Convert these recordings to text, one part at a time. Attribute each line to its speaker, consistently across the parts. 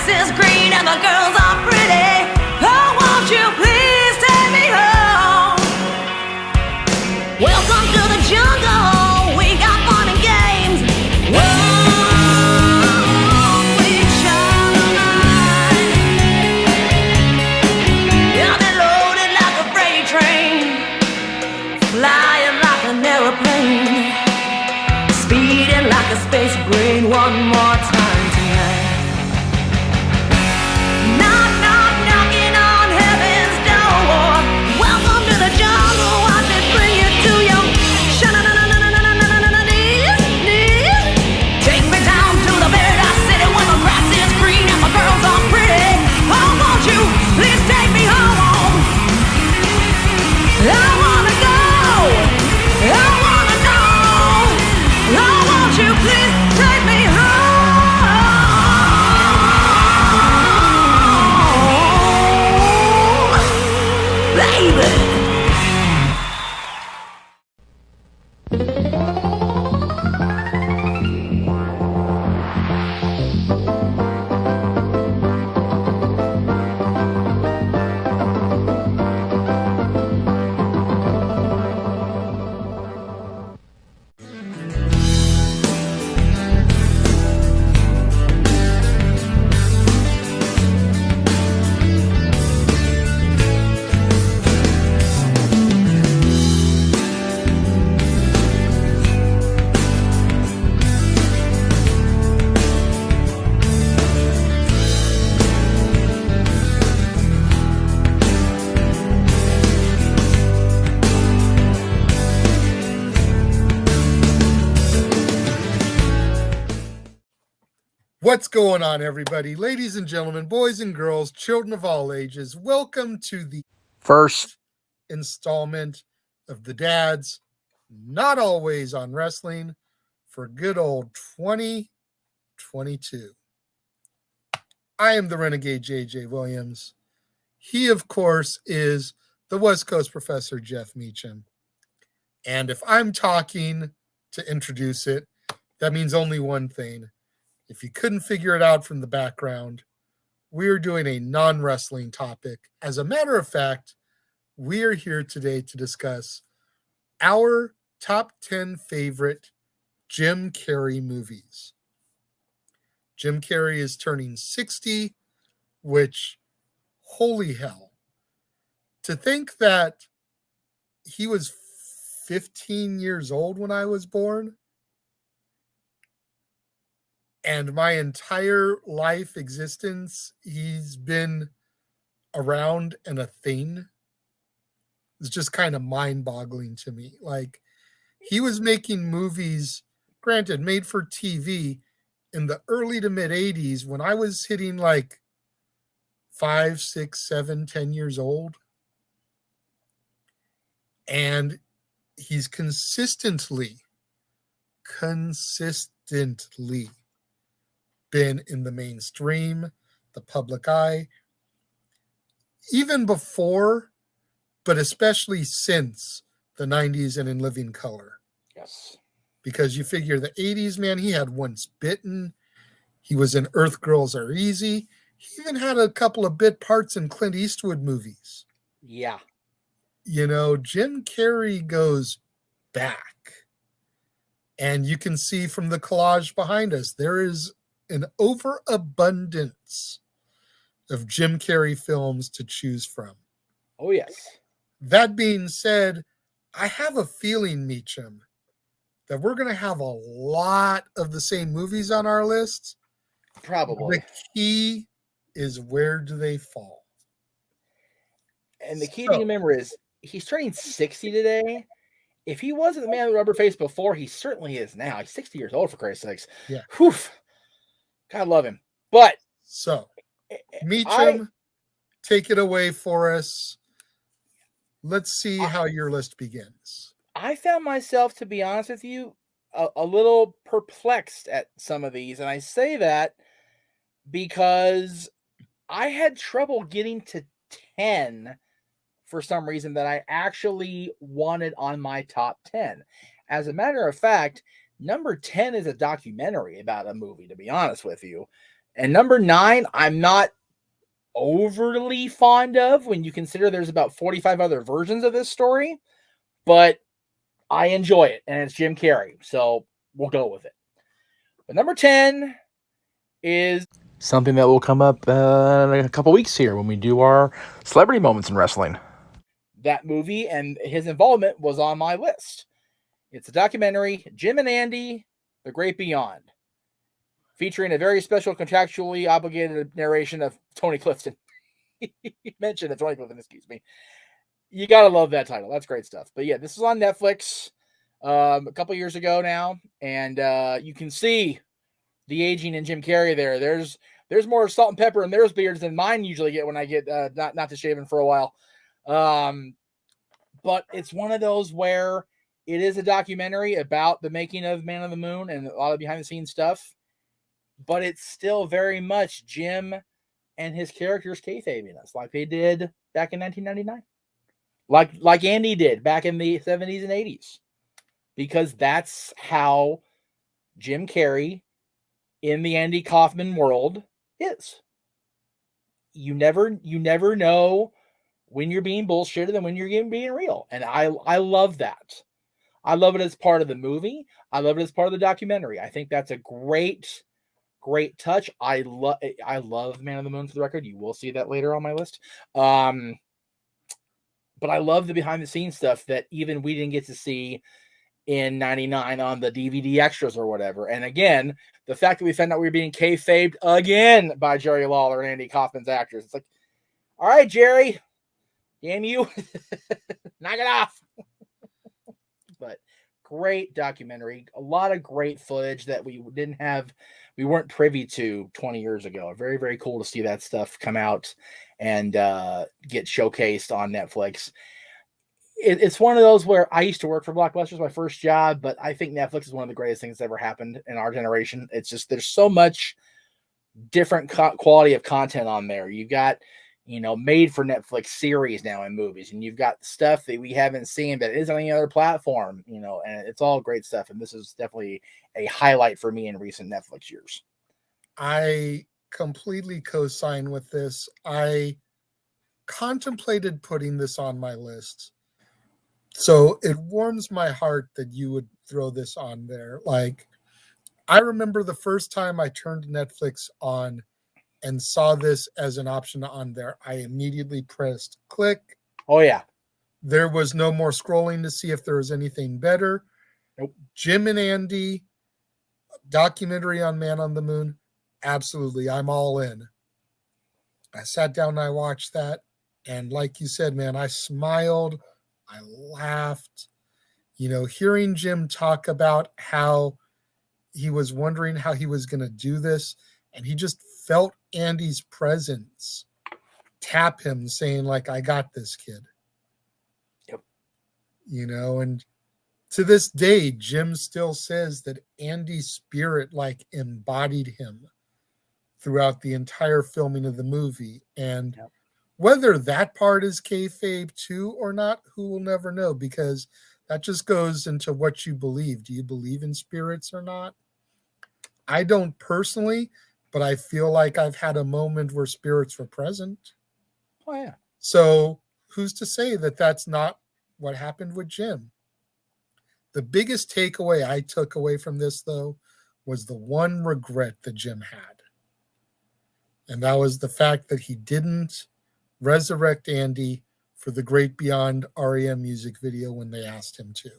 Speaker 1: is green and the girls are pretty. Oh, won't you please take me home? Welcome to the jungle. We got fun and games. Whoa, we shine a light. Yeah, they're loaded like a freight train, flying like an aeroplane, speeding like a space brain. One more time tonight. Knock, knock, knocking on heaven's door. Welcome to the jungle. Watch it bring you to your knees. Take me down to the paradise city where the grass is green and the girls are pretty. Oh, won't you please take me home? I wanna go. I wanna know. Oh, won't you please take me home, baby?
Speaker 2: What's going on, everybody? Ladies and gentlemen, boys and girls, children of all ages, welcome to the
Speaker 3: First
Speaker 2: installment of the DADS, Not Always on Wrestling, for good old 2022. I am the Renegade JJ Williams. He, of course, is the West Coast Professor Jeff Meacham. And if I'm talking to introduce it, that means only one thing. If you couldn't figure it out from the background, we're doing a non-wrestling topic. As a matter of fact, we are here today to discuss our top 10 favorite Jim Carrey movies. Jim Carrey is turning 60, which, holy hell. To think that he was 15 years old when I was born, and my entire life existence, he's been around and a thing. It's just kind of mind-boggling to me. Like, he was making movies, granted, made for TV in the early to mid 80s when I was hitting like 5, 6, 7, 10 years old. And he's consistently been in the mainstream, the public eye, even before, but especially since the 90s and In Living Color.
Speaker 3: Yes.
Speaker 2: Because you figure the 80s, man, he had Once Bitten. He was in Earth Girls Are Easy. He even had a couple of bit parts in Clint Eastwood movies.
Speaker 3: Yeah.
Speaker 2: You know, Jim Carrey goes back. And you can see from the collage behind us, there is an overabundance of Jim Carrey films to choose from.
Speaker 3: Oh, yes.
Speaker 2: That being said, I have a feeling, Meacham, that we're going to have a lot of the same movies on our list.
Speaker 3: Probably.
Speaker 2: The key is, where do they fall?
Speaker 3: And the key to remember is he's turning 60 today. If he wasn't the man with rubber face before, he certainly is now. He's 60 years old, for Christ's sakes.
Speaker 2: Yeah.
Speaker 3: Whew. God love him. But
Speaker 2: so, Meacham, take it away for us. Let's see how your list begins.
Speaker 3: I found myself, to be honest with you, a little perplexed at some of these. And I say that because I had trouble getting to 10 for some reason that I actually wanted on my top 10. As a matter of fact, number 10 is a documentary about a movie, to be honest with you. And number 9, I'm not overly fond of when you consider there's about 45 other versions of this story, but I enjoy it, and it's Jim Carrey, so we'll go with it. But number 10 is something that will come up in a couple weeks here when we do our celebrity moments in wrestling. That movie and his involvement was on my list. It's a documentary, Jim and Andy, The Great Beyond, featuring a very special contractually obligated narration of Tony Clifton. Mention of Tony Clifton, excuse me. You gotta love that title. That's great stuff. But yeah, this is on Netflix a couple years ago now, and you can see the aging in Jim Carrey there. There's more salt and pepper in those beards than mine usually get when I get not to shaving for a while. But it's one of those where it is a documentary about the making of Man on the Moon and a lot of behind the scenes stuff, but it's still very much Jim and his characters kayfabing us like they did back in 1999, like Andy did back in the 70s and 80s, because that's how Jim Carrey in the Andy Kaufman world is. You never know when you're being bullshitted and when you're being real. And I love that. I love it as part of the movie. I love it as part of the documentary. I think that's a great touch. I love Man on the Moon, for the record. You will see that later on my list. But I love the behind the scenes stuff that even we didn't get to see in 99 on the DVD extras or whatever. And again, the fact that we found out we were being kayfabed again by Jerry Lawler and Andy Kaufman's actors. It's like, all right, Jerry, damn you, knock it off. But great documentary, a lot of great footage that we weren't privy to 20 years ago. Very, very cool to see that stuff come out and get showcased on Netflix. It's one of those where I used to work for Blockbuster, my first job, but I think Netflix is one of the greatest things that's ever happened in our generation. It's just, there's so much different quality of content on there. You've got, made for Netflix series now and movies, and you've got stuff that we haven't seen that isn't on any other platform, and it's all great stuff. And this is definitely a highlight for me in recent Netflix years.
Speaker 2: I completely co-sign with this. I contemplated putting this on my list, so it warms my heart that you would throw this on there. Like, I remember the first time I turned Netflix on and saw this as an option on there, I immediately pressed click.
Speaker 3: Oh, yeah.
Speaker 2: There was no more scrolling to see if there was anything better.
Speaker 3: Nope.
Speaker 2: Jim and Andy, documentary on Man on the Moon. Absolutely. I'm all in. I sat down and I watched that. And like you said, man, I smiled. I laughed. Hearing Jim talk about how he was wondering how he was going to do this, and he just felt Andy's presence tap him, saying, like, I got this, kid.
Speaker 3: Yep.
Speaker 2: And to this day, Jim still says that Andy's spirit, like, embodied him throughout the entire filming of the movie. And
Speaker 3: yep.
Speaker 2: Whether that part is kayfabe too or not, who will never know, because that just goes into what you believe. Do you believe in spirits or not? I don't personally, but I feel like I've had a moment where spirits were present.
Speaker 3: Oh, yeah.
Speaker 2: So who's to say that that's not what happened with Jim? The biggest takeaway I took away from this, though, was the one regret that Jim had. And that was the fact that he didn't resurrect Andy for the Great Beyond REM music video when they asked him to.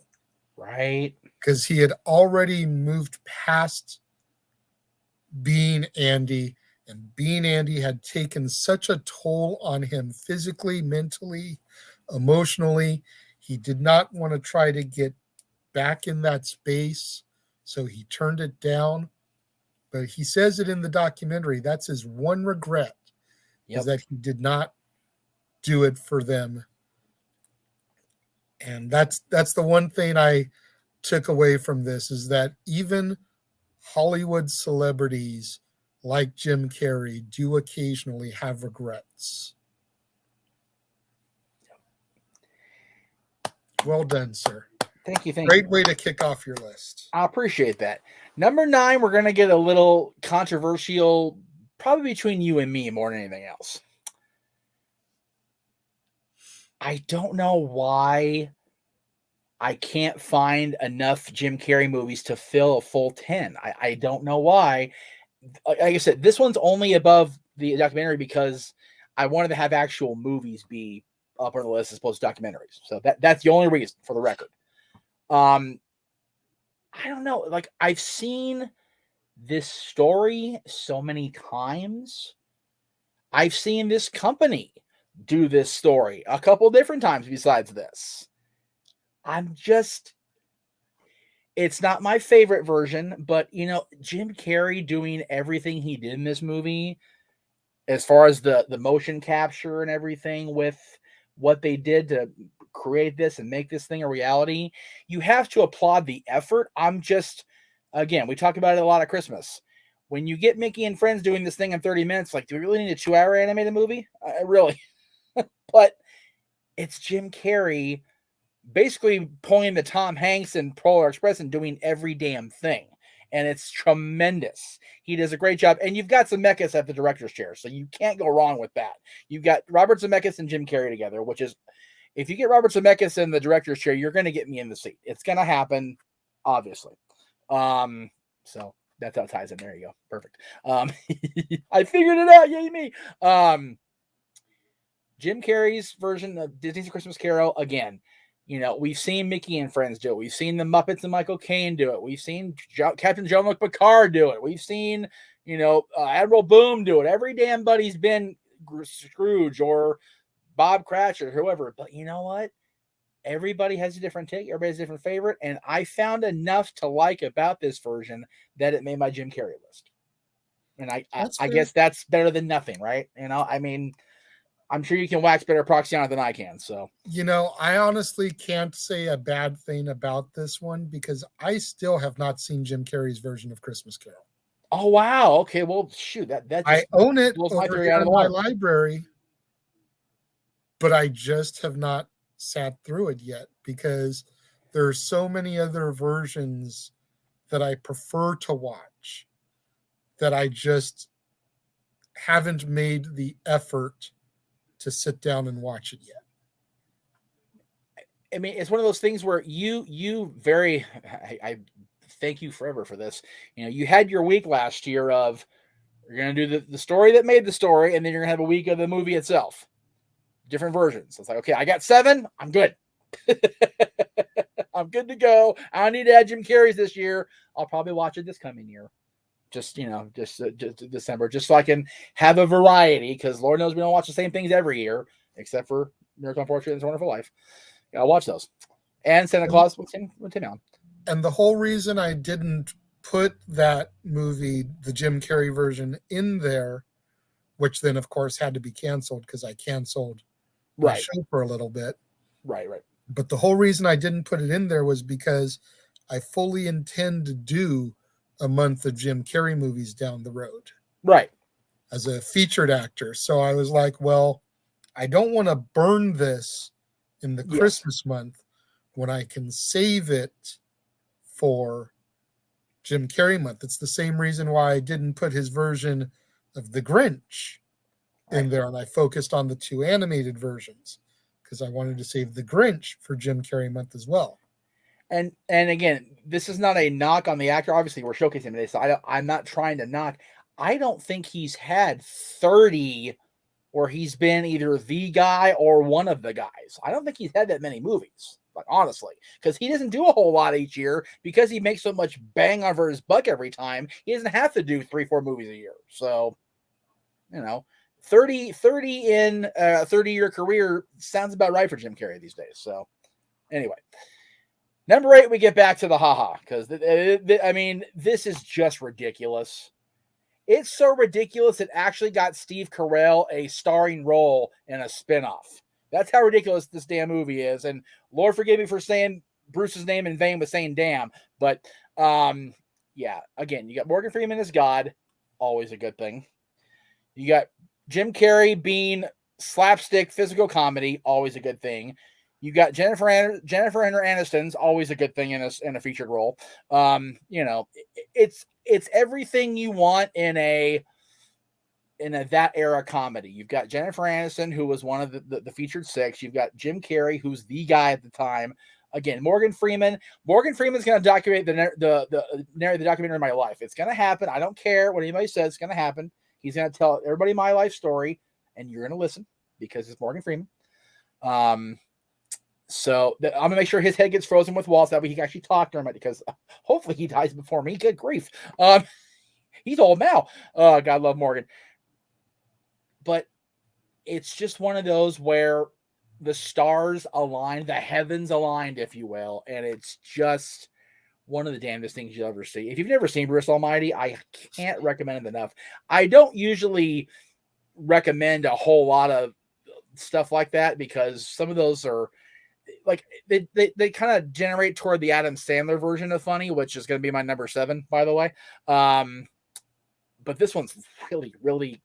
Speaker 3: Right.
Speaker 2: Because he had already moved past being Andy, and being Andy had taken such a toll on him physically, mentally, emotionally. He did not want to try to get back in that space, so he turned it down. But he says it in the documentary. That's his one regret, is that he did not do it for them. And that's the one thing I took away from this, is that even Hollywood celebrities like Jim Carrey do occasionally have regrets. Well done, sir.
Speaker 3: Thank you.
Speaker 2: Great way to kick off your list.
Speaker 3: I appreciate that. Number 9, we're going to get a little controversial probably between you and me more than anything else. I don't know why I can't find enough Jim Carrey movies to fill a full 10. I don't know why. Like I said, this one's only above the documentary because I wanted to have actual movies be up on the list as opposed to documentaries. So that's the only reason, for the record. I don't know. Like, I've seen this story so many times. I've seen this company do this story a couple different times besides this. It's not my favorite version, but Jim Carrey doing everything he did in this movie, as far as the motion capture and everything with what they did to create this and make this thing a reality, you have to applaud the effort. Again, we talk about it a lot at Christmas. When you get Mickey and Friends doing this thing in 30 minutes, like, do we really need a 2-hour animated movie? Really? But it's Jim Carrey basically pulling the Tom Hanks and Polar Express and doing every damn thing. And it's tremendous. He does a great job. And you've got Zemeckis at the director's chair, so you can't go wrong with that. You've got Robert Zemeckis and Jim Carrey together, which is, if you get Robert Zemeckis in the director's chair, you're going to get me in the seat. It's going to happen, obviously. So that's how it ties in. There you go. Perfect. I figured it out. Yay me. Jim Carrey's version of Disney's Christmas Carol, again, we've seen Mickey and Friends do it. We've seen the Muppets and Michael Caine do it. We've seen Captain Jean-Luc Picard do it. We've seen, Admiral Boom do it. Every damn buddy's been Scrooge or Bob Cratchit or whoever. But you know what? Everybody has a different take. Everybody has a different favorite. And I found enough to like about this version that it made my Jim Carrey list. And I guess that's better than nothing, right? I mean, I'm sure you can wax better proxy on it than I can. So,
Speaker 2: I honestly can't say a bad thing about this one because I still have not seen Jim Carrey's version of Christmas Carol.
Speaker 3: Oh, wow. Okay. Well, shoot, that just
Speaker 2: I own it
Speaker 3: blows my
Speaker 2: over
Speaker 3: theory
Speaker 2: here
Speaker 3: out of
Speaker 2: in
Speaker 3: the
Speaker 2: my
Speaker 3: water.
Speaker 2: library, but I just have not sat through it yet because there are so many other versions that I prefer to watch that I just haven't made the effort to sit down and watch it yet.
Speaker 3: I mean, it's one of those things where I thank you forever for this. You had your week last year of, you're going to do the story that made the story, and then you're going to have a week of the movie itself. Different versions. It's like, okay, I got 7. I'm good. I'm good to go. I don't need to add Jim Carrey's this year. I'll probably watch it this coming year. Just December, just so I can have a variety, because Lord knows we don't watch the same things every year, except for Miracle on 4th Street and It's a Wonderful Life. I'll watch those. And Santa Claus with Tim Allen.
Speaker 2: And the whole reason I didn't put that movie, the Jim Carrey version, in there, which then, of course, had to be canceled because I canceled my show for a little bit.
Speaker 3: Right.
Speaker 2: But the whole reason I didn't put it in there was because I fully intend to do a month of Jim Carrey movies down the road.
Speaker 3: Right.
Speaker 2: As a featured actor. So I was like, well, I don't want to burn this in the Christmas month when I can save it for Jim Carrey month. It's the same reason why I didn't put his version of The Grinch in there, and I focused on the 2 animated versions because I wanted to save The Grinch for Jim Carrey month as well.
Speaker 3: And again, this is not a knock on the actor. Obviously, we're showcasing him today, so I'm not trying to knock. I don't think he's had 30 where he's been either the guy or one of the guys. I don't think he's had that many movies, like, honestly, because he doesn't do a whole lot each year because he makes so much bang on for his buck every time. He doesn't have to do 3-4 movies a year. So, 30 in a 30-year career sounds about right for Jim Carrey these days. So, anyway. Number 8, we get back to the haha, because, I mean, this is just ridiculous. It's so ridiculous it actually got Steve Carell a starring role in a spinoff. That's how ridiculous this damn movie is. And Lord forgive me for saying Bruce's name in vain with saying damn. But, yeah, again, you got Morgan Freeman as God. Always a good thing. You got Jim Carrey being slapstick physical comedy. Always a good thing. You got Jennifer Aniston's always a good thing in a featured role. It's everything you want in a in a that era comedy. You've got Jennifer Aniston, who was one of the featured six. You've got Jim Carrey, who's the guy at the time. Again, Morgan Freeman. Morgan Freeman's going to document narrate the documentary of my life. It's going to happen. I don't care what anybody says. It's going to happen. He's going to tell everybody my life story, and you're going to listen because it's Morgan Freeman. So I'm going to make sure his head gets frozen with walls. That way he can actually talk during it, because hopefully he dies before me. Good grief. He's old now. God love Morgan. But it's just one of those where the stars aligned, the heavens aligned, if you will. And it's just one of the damnedest things you'll ever see. If you've never seen Bruce Almighty, I can't recommend it enough. I don't usually recommend a whole lot of stuff like that, because some of those are like, they kind of generate toward the Adam Sandler version of funny, which is going to be my number 7, by the way. But this one's really, really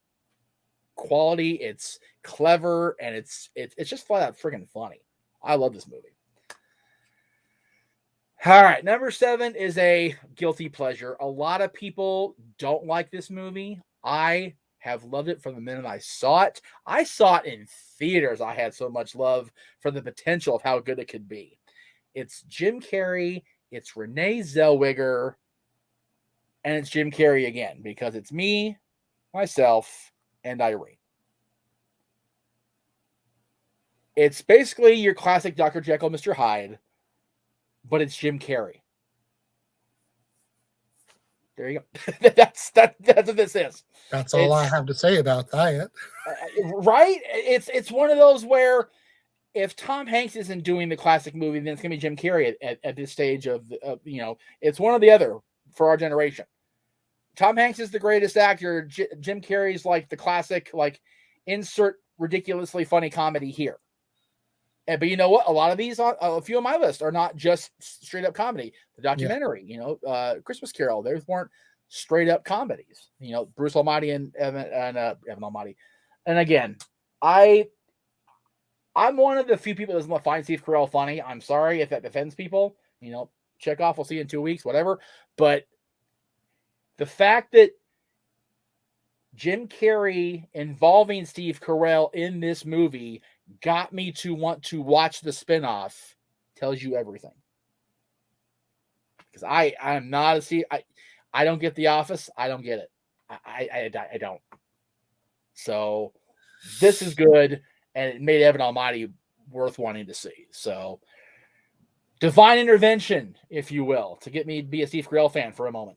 Speaker 3: quality. It's clever, and it's just flat out freaking funny. I love this movie. All right, number 7 is a guilty pleasure. A lot of people don't like this movie. I have loved it from the minute I saw it. I saw it in theaters. I had so much love for the potential of how good it could be. It's Jim Carrey. It's Renee Zellweger. And it's Jim Carrey again, because it's me, myself, and Irene. It's basically your classic Dr. Jekyll, Mr. Hyde, but it's Jim Carrey. There you go. That's what this is.
Speaker 2: That's all I have to say about that.
Speaker 3: Right? It's one of those where if Tom Hanks isn't doing the classic movie, then it's going to be Jim Carrey at this stage of it's one or the other for our generation. Tom Hanks is the greatest actor. Jim Carrey's like the classic, like, insert ridiculously funny comedy here. But you know what? A lot of these, a few on my list, are not just straight up comedy. The documentary, Christmas Carol, those weren't straight up comedies. Bruce Almighty and Evan Almighty. And again, I'm one of the few people that doesn't find Steve Carell funny. I'm sorry if that offends people. Check off. We'll see you in 2 weeks, whatever. But the fact that Jim Carrey involving Steve Carell in this movie got me to want to watch the spinoff tells you everything. Because I'm not I don't get The Office. I don't get it. I don't. So this is good, and it made Evan Almighty worth wanting to see. So divine intervention, if you will, to get me to be a Steve Carell fan for a moment.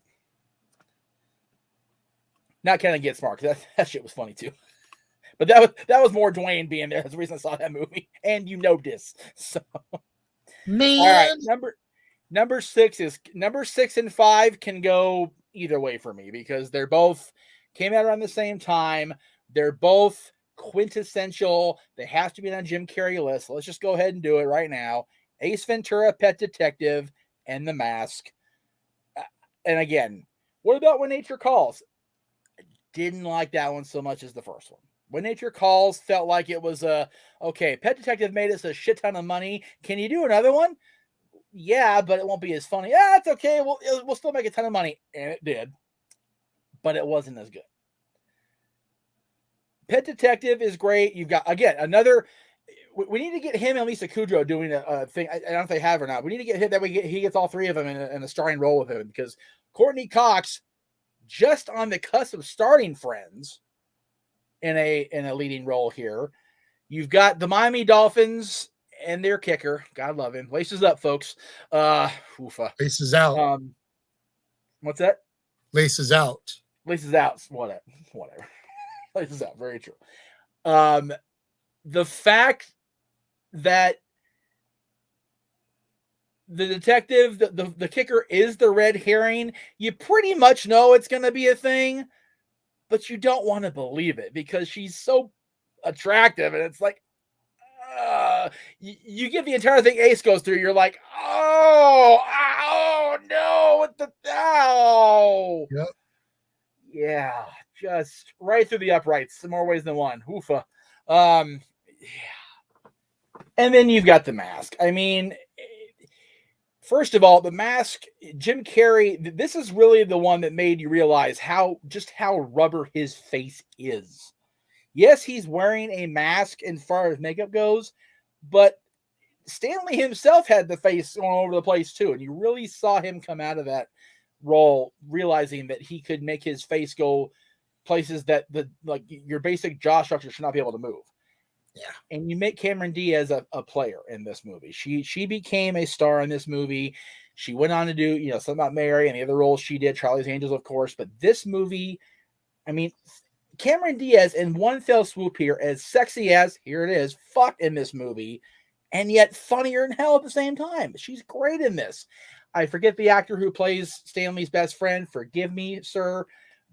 Speaker 3: Not kind of Get Smart, because that shit was funny too. But that was more Dwayne being there. That's the reason I saw that movie. And this. So
Speaker 2: Man.
Speaker 3: All right, number 6 and 5 can go either way for me, because they're both came out around the same time. They're both quintessential. They have to be on a Jim Carrey list. So let's just go ahead and do it right now. Ace Ventura, Pet Detective, and The Mask. And again, what about When Nature Calls? Didn't like that one so much as the first one. When Nature Calls felt like it was okay, Pet Detective made us a shit ton of money. Can you do another one? Yeah, but it won't be as funny. Yeah, it's okay. We'll still make a ton of money. And it did. But it wasn't as good. Pet Detective is great. You've got, again, another. We need to get him and Lisa Kudrow doing a thing. I don't know if they have or not. We need to get him, that way he gets all three of them in a starring role with him, because Courtney Cox, just on the cusp of starting Friends in a leading role here. You've got the Miami Dolphins and their kicker. God love him. Laces up, folks.
Speaker 2: Laces out.
Speaker 3: What's that?
Speaker 2: Laces out.
Speaker 3: Laces out. Whatever. Laces out. Very true. The fact that the detective, the kicker is the red herring, you pretty much know it's going to be a thing, but you don't want to believe it because she's so attractive. And it's like, you get the entire thing Ace goes through. You're like, oh no, what the hell?
Speaker 2: Yep.
Speaker 3: Yeah, just right through the uprights in more ways than one. Oofa. Yeah. And then you've got The Mask. I mean, First of all, The Mask, Jim Carrey, this is really the one that made you realize how rubber his face is. Yes, he's wearing a mask as far as makeup goes, but Stanley himself had the face all over the place too, and you really saw him come out of that role realizing that he could make his face go places that like your basic jaw structure should not be able to move.
Speaker 2: Yeah.
Speaker 3: And you make Cameron Diaz a player in this movie. She became a star in this movie. She went on to do, something about Mary and the other roles she did, Charlie's Angels, of course. But this movie, I mean, Cameron Diaz in one fell swoop here, as sexy as, here it is, fuck in this movie, and yet funnier than hell at the same time. She's great in this. I forget the actor who plays Stanley's best friend. Forgive me, sir.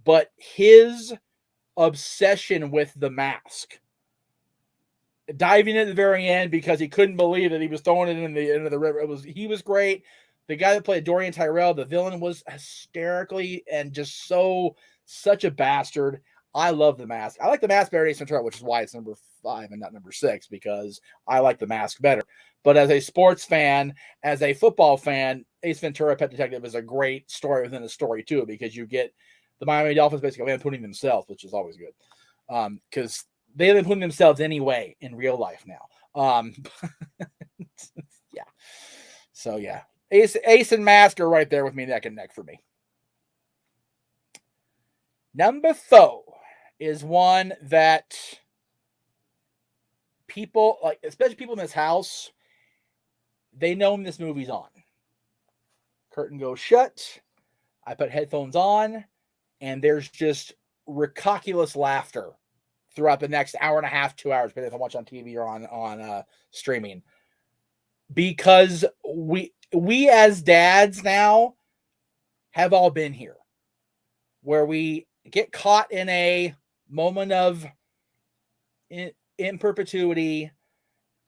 Speaker 3: But his obsession with the mask, diving in at the very end because he couldn't believe that he was throwing it into the river. He was great. The guy that played Dorian Tyrell, the villain, was hysterically and just such a bastard. I love The Mask. I like The Mask better than Ace Ventura, which is why it's number 5 and not number 6, because I like The Mask better. But as a sports fan, as a football fan, Ace Ventura: Pet Detective is a great story within a story too, because you get the Miami Dolphins basically lampooning themselves, which is always good. Because they lampoon themselves anyway in real life now. Yeah. So yeah, Ace and Mask are right there with me, neck and neck for me. Number 4 is one that people, like, especially people in this house, they know when this movie's on. Curtain goes shut. I put headphones on, and there's just ridiculous laughter throughout the next hour and a half, 2 hours, depending if I watch on TV or on streaming. Because we as dads now have all been here, where we get caught in a moment of in perpetuity,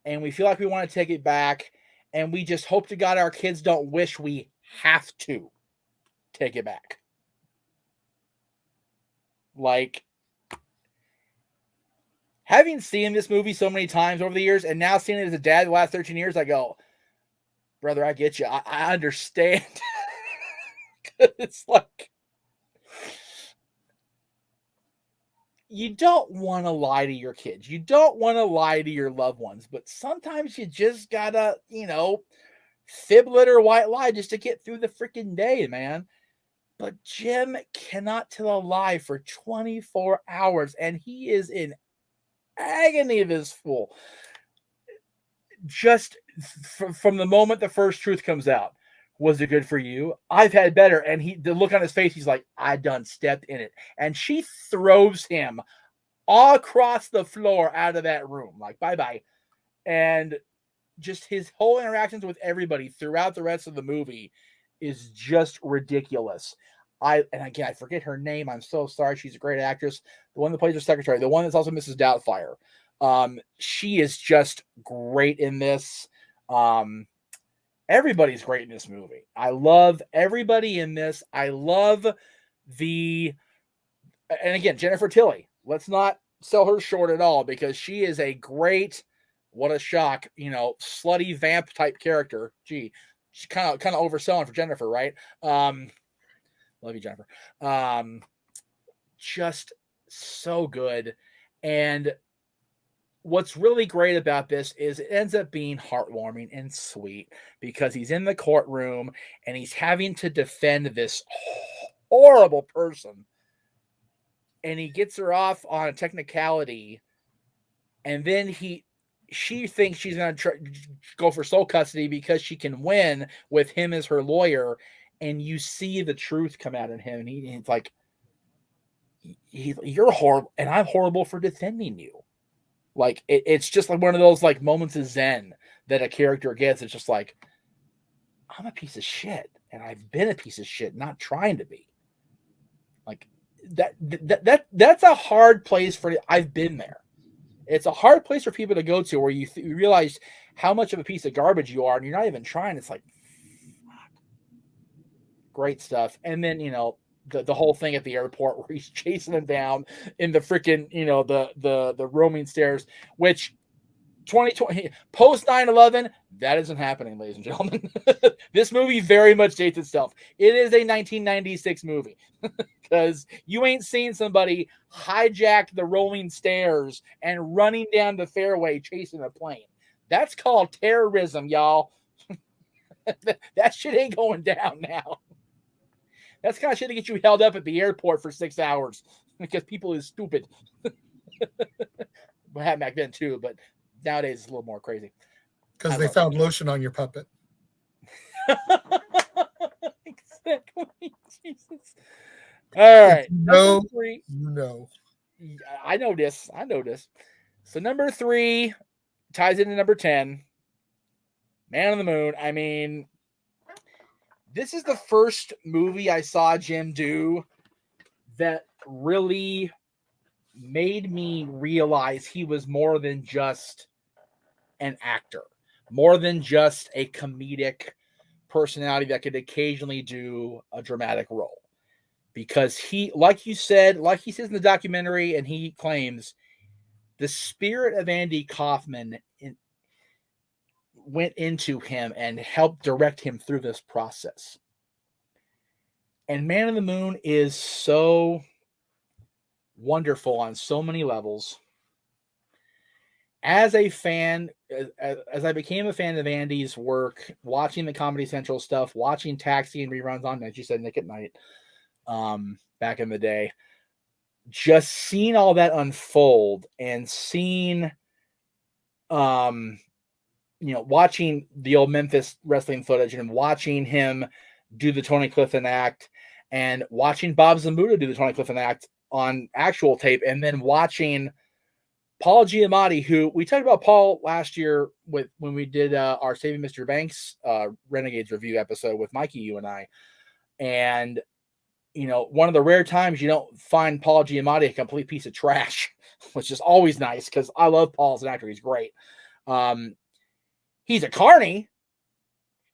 Speaker 3: and we feel like we want to take it back, and we just hope to God our kids don't wish we have to take it back. Like, having seen this movie so many times over the years, and now seeing it as a dad the last 13 years, I go, brother, I get you. I understand. It's like, you don't want to lie to your kids. You don't want to lie to your loved ones, but sometimes you just gotta, fiblet or white lie just to get through the freaking day, man. But Jim cannot tell a lie for 24 hours, and he is in agony of his fool. Just from the moment the first truth comes out, was it good for you? I've had better. And the look on his face, he's like, I done stepped in it. And she throws him all across the floor out of that room. Like, bye-bye. And just his whole interactions with everybody throughout the rest of the movie is just ridiculous. And again, I forget her name. I'm so sorry. She's a great actress. The one that plays her secretary, the one that's also Mrs. Doubtfire. She is just great in this. Everybody's great in this movie. I love everybody in this. I love and again, Jennifer Tilly. Let's not sell her short at all, because she is a great, what a shock, slutty vamp type character. Gee, she's kind of overselling for Jennifer, right? Love you, Jennifer. Just so good. And what's really great about this is it ends up being heartwarming and sweet, because he's in the courtroom and he's having to defend this horrible person, and he gets her off on a technicality, and then she thinks she's going to go for sole custody because she can win with him as her lawyer, and you see the truth come out in him, and he's like, you're horrible, and I'm horrible for defending you. Like, it's just like one of those like moments of zen that a character gets. It's just like, I'm a piece of shit, and I've been a piece of shit, not trying to be. Like, that's a hard place for. I've been there. It's a hard place for people to go to, where you realize how much of a piece of garbage you are, and you're not even trying. It's like, fuck. Great stuff. And then the whole thing at the airport where he's chasing him down in the freaking, the roaming stairs, which 2020, post 9/11, that isn't happening, ladies and gentlemen. This movie very much dates itself. It is a 1996 movie because you ain't seen somebody hijack the rolling stairs and running down the fairway chasing a plane. That's called terrorism, y'all. That shit ain't going down now. That's the kind of shit to get you held up at the airport for 6 hours because people is stupid. What happened back then too, but nowadays it's a little more crazy.
Speaker 2: Because they found lotion on your puppet.
Speaker 3: Exactly. Jesus. All right.
Speaker 2: No,
Speaker 3: three.
Speaker 2: no.
Speaker 3: I know this. So number 3 ties into number 10. Man on the Moon. I mean, this is the first movie I saw Jim do that really made me realize he was more than just an actor, more than just a comedic personality that could occasionally do a dramatic role. Because he, like he says in the documentary, and he claims, the spirit of Andy Kaufman went into him and helped direct him through this process. And Man on the Moon is so wonderful on so many levels. As a fan, as I became a fan of Andy's work, watching the Comedy Central stuff, watching Taxi and reruns on, as you said, Nick at Night, back in the day, just seeing all that unfold and seeing, watching the old Memphis wrestling footage and watching him do the Tony Clifton act and watching Bob Zammuta do the Tony Clifton act on actual tape, and then watching Paul Giamatti, who we talked about Paul last year when we did our Saving Mr. Banks Renegades review episode with Mikey, you and I. And, one of the rare times you don't find Paul Giamatti a complete piece of trash, which is always nice because I love Paul as an actor. He's great. He's a carny.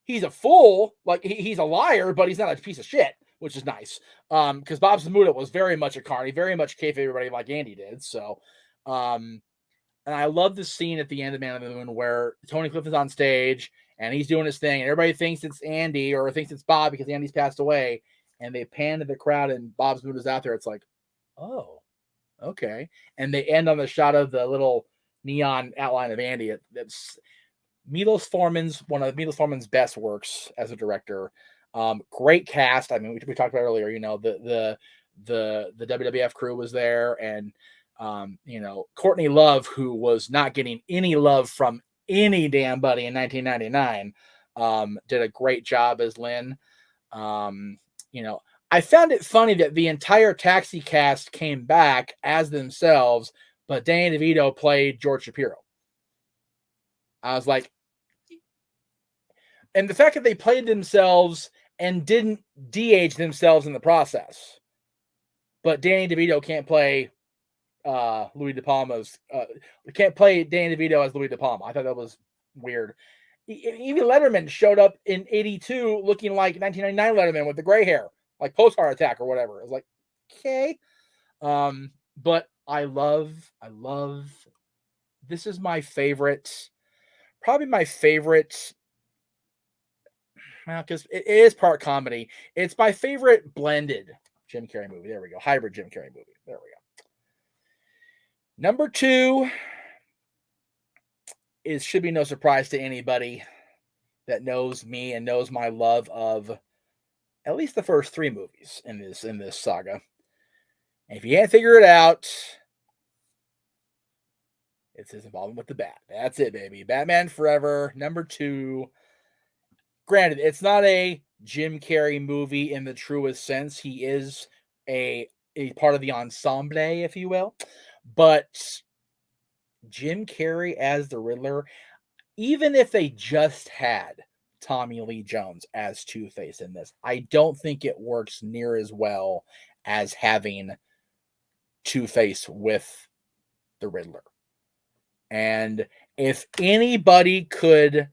Speaker 3: He's a fool. Like he's a liar, but he's not a piece of shit, which is nice. Because Bob Zammuta was very much a carny, very much gave everybody like Andy did. So, and I love the scene at the end of Man on the Moon where Tony Clifton's on stage and he's doing his thing, and everybody thinks it's Andy or thinks it's Bob because Andy's passed away, and they pan to the crowd and Bob Zamuta's out there. It's like, oh, okay. And they end on the shot of the little neon outline of Andy. That's Milos Forman's one of Milos Forman's best works as a director. Great cast. I mean, we talked about earlier. The WWF crew was there, and Courtney Love, who was not getting any love from any damn buddy in 1999, did a great job as Lynn. I found it funny that the entire Taxi cast came back as themselves, but Danny DeVito played George Shapiro. I was like, and the fact that they played themselves and didn't de-age themselves in the process, but Danny DeVito can't play Louis De Palma's can't play Danny DeVito as Louis De Palma. I thought that was weird. Even Letterman showed up in '82 looking like 1999 Letterman with the gray hair, like post-heart attack or whatever. I was like, okay. But I love this is my favorite, probably my favorite, well, because it is part comedy. It's my favorite blended Jim Carrey movie. There we go. Hybrid Jim Carrey movie. There we go. Number 2 should be no surprise to anybody that knows me and knows my love of at least the first 3 movies in this saga. And if you can't figure it out, it's his involvement with the Bat. That's it, baby. Batman Forever, number 2. Granted, it's not a Jim Carrey movie in the truest sense. He is a part of the ensemble, if you will. But Jim Carrey as the Riddler, even if they just had Tommy Lee Jones as Two-Face in this, I don't think it works near as well as having Two-Face with the Riddler. And if anybody could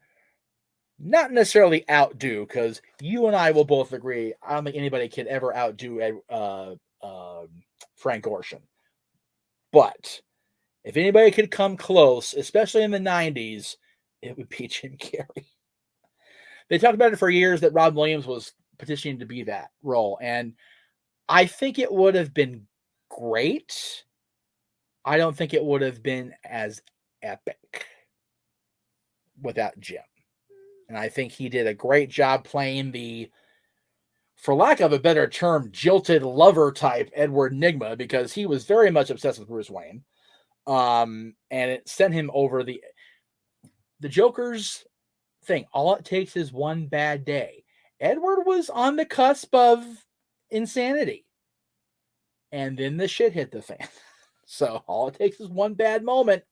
Speaker 3: not necessarily outdo, because you and I will both agree, I don't think anybody can ever outdo Frank Gorshin. But If anybody could come close, especially in the 90s, it would be Jim Carrey. They talked about it for years that Robin Williams was petitioning to be that role. And I think it would have been great. I don't think it would have been as epic without Jim. And I think he did a great job playing the, for lack of a better term, jilted lover type Edward Nygma, because he was very much obsessed with Bruce Wayne. And it sent him over the Joker's thing. All it takes is one bad day. Edward was on the cusp of insanity. And then the shit hit the fan. So all it takes is one bad moment.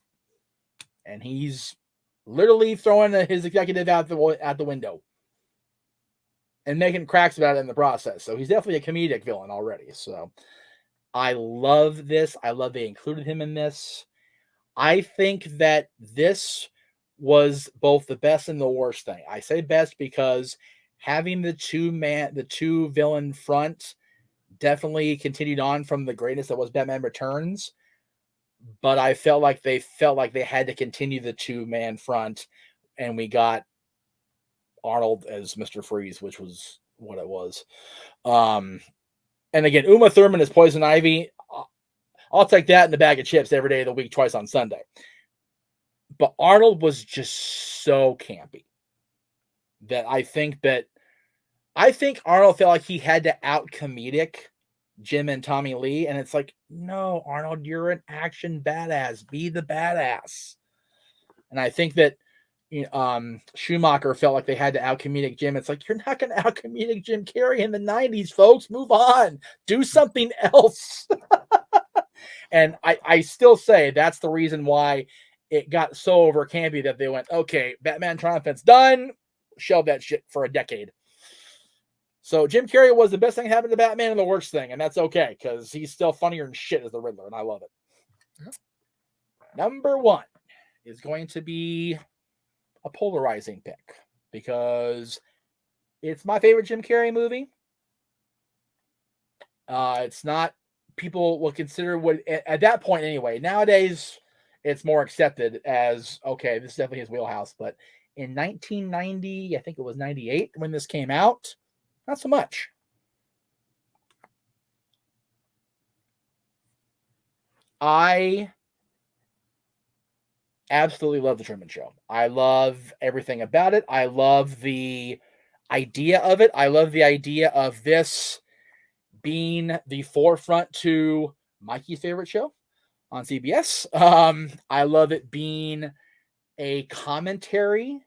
Speaker 3: And he's literally throwing his executive out the window. And making cracks about it in the process. So he's definitely a comedic villain already. So I love this. I love they included him in this. I think that this was both the best and the worst thing. I say best because having the two villain front definitely continued on from the greatness that was Batman Returns. But I felt like they had to continue the 2-man front, and we got Arnold as Mr. Freeze, which was what it was. And again, Uma Thurman as Poison Ivy. I'll take that in a bag of chips every day of the week, twice on Sunday. But Arnold was just so campy that I think Arnold felt like he had to out-comedic Jim and Tommy Lee. And it's like, no, Arnold, you're an action badass. Be the badass. And I think that Schumacher felt like they had to out-comedic Jim. It's like, you're not going to out-comedic Jim Carrey in the 90s, folks. Move on. Do something else. And I still say that's the reason why it got so over campy that they went, okay, Batman Triumphant's done. Shelve that shit for a decade. So Jim Carrey was the best thing that happened to Batman and the worst thing, and that's okay, because he's still funnier than shit as the Riddler, and I love it. Yep. Number 1 is going to be a polarizing pick, because it's my favorite Jim Carrey movie. It's not, people will consider what, at that point anyway, nowadays it's more accepted as, okay, this is definitely his wheelhouse, but in 1990, I think it was 98 when this came out, not so much. I absolutely love The Truman Show. I love everything about it. I love the idea of it. I love the idea of this being the forefront to Mikey's favorite show on CBS. I love it being a commentary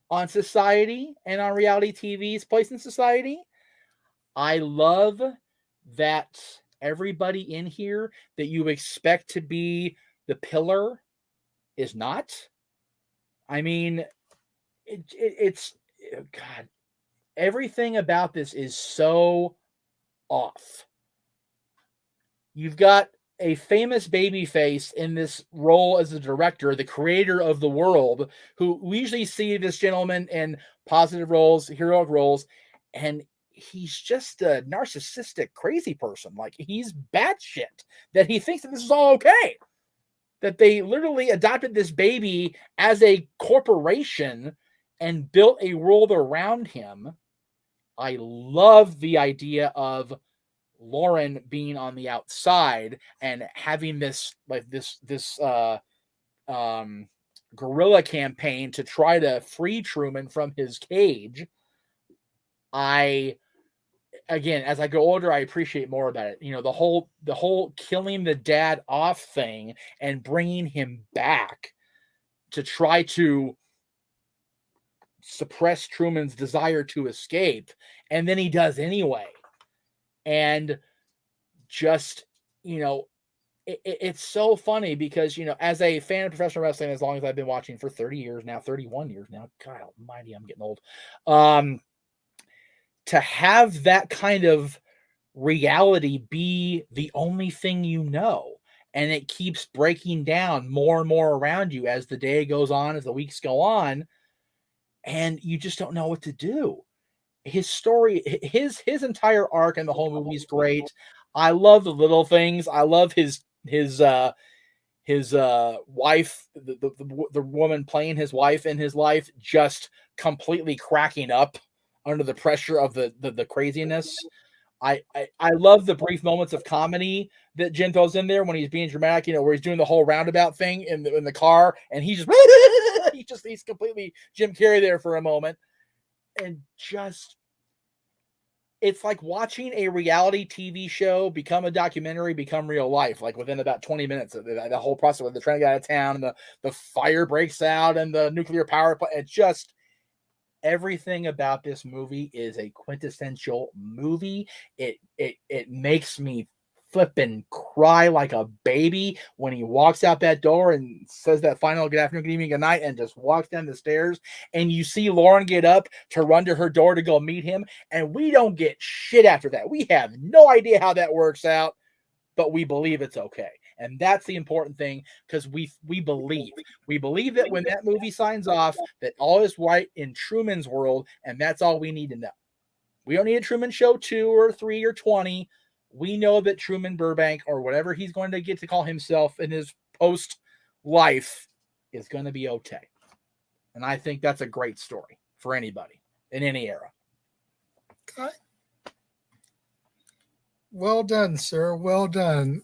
Speaker 3: on society and on reality TV's place in society. I love that everybody in here that you expect to be the pillar is not. I mean, it's God, everything about this is so off. You've got a famous babyface in this role as a director, the creator of the world, who we usually see this gentleman in positive roles, heroic roles, and he's just a narcissistic, crazy person. Like, he's batshit that he thinks that this is all okay. That they literally adopted this baby as a corporation and built a world around him. I love the idea of Lauren being on the outside and having this guerrilla campaign to try to free Truman from his cage. Again, as I go older, I appreciate more about it. You know, the whole killing the dad off thing and bringing him back to try to suppress Truman's desire to escape, and then he does anyway. And just, you know, it's so funny because, you know, as a fan of professional wrestling, as long as I've been watching for 30 years now, 31 years now, God almighty, I'm getting old. To have that kind of reality be the only thing you know, and it keeps breaking down more and more around you as the day goes on, as the weeks go on, and you just don't know what to do. His story, his entire arc in the whole movie is great. I love the little things. I love his his wife, the woman playing his wife in his life, just completely cracking up under the pressure of the craziness. I love the brief moments of comedy that Jin throws in there when he's being dramatic, you know, where he's doing the whole roundabout thing in the car, and he's completely Jim Carrey there for a moment, and just, it's like watching a reality TV show become a documentary, become real life, like within about 20 minutes of the whole process, when they're trying to get out of town and the fire breaks out and the nuclear power plant. It's just, everything about this movie is a quintessential movie. It makes me flipping cry like a baby when he walks out that door and says that final good afternoon, good evening, good night, and just walks down the stairs. And you see Lauren get up to run to her door to go meet him, and we don't get shit after that. We have no idea how that works out, but we believe it's okay. And that's the important thing, because we believe that when that movie signs off, that all is right in Truman's world, and that's all we need to know. We don't need a Truman Show 2 or 3 or 20. We know that Truman Burbank, or whatever he's going to get to call himself in his post life, is going to be okay. And I think that's a great story for anybody in any era.
Speaker 2: Okay. Well done, sir. Well done.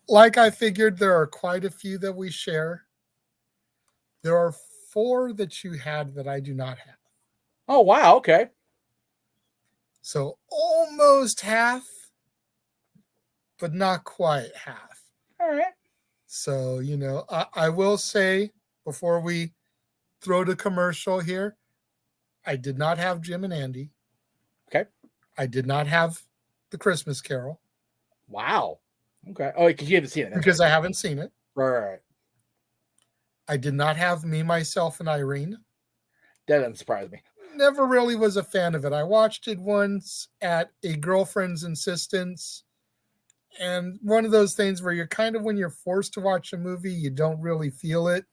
Speaker 2: Like I figured, there are quite a few that we share. There are 4 that you had that I do not have.
Speaker 3: Oh, wow. Okay.
Speaker 2: So almost half, but not quite half.
Speaker 3: All right.
Speaker 2: So, you know, I will say, before we throw the commercial here, I did not have Jim and Andy.
Speaker 3: Okay.
Speaker 2: I did not have The Christmas Carol.
Speaker 3: Wow. Okay. Oh, because you haven't seen it.
Speaker 2: Because I haven't seen it.
Speaker 3: Right.
Speaker 2: I did not have Me, Myself, and Irene.
Speaker 3: That doesn't surprise me.
Speaker 2: Never really was a fan of it. I watched it once at a girlfriend's insistence. And one of those things where you're kind of, when you're forced to watch a movie, you don't really feel it.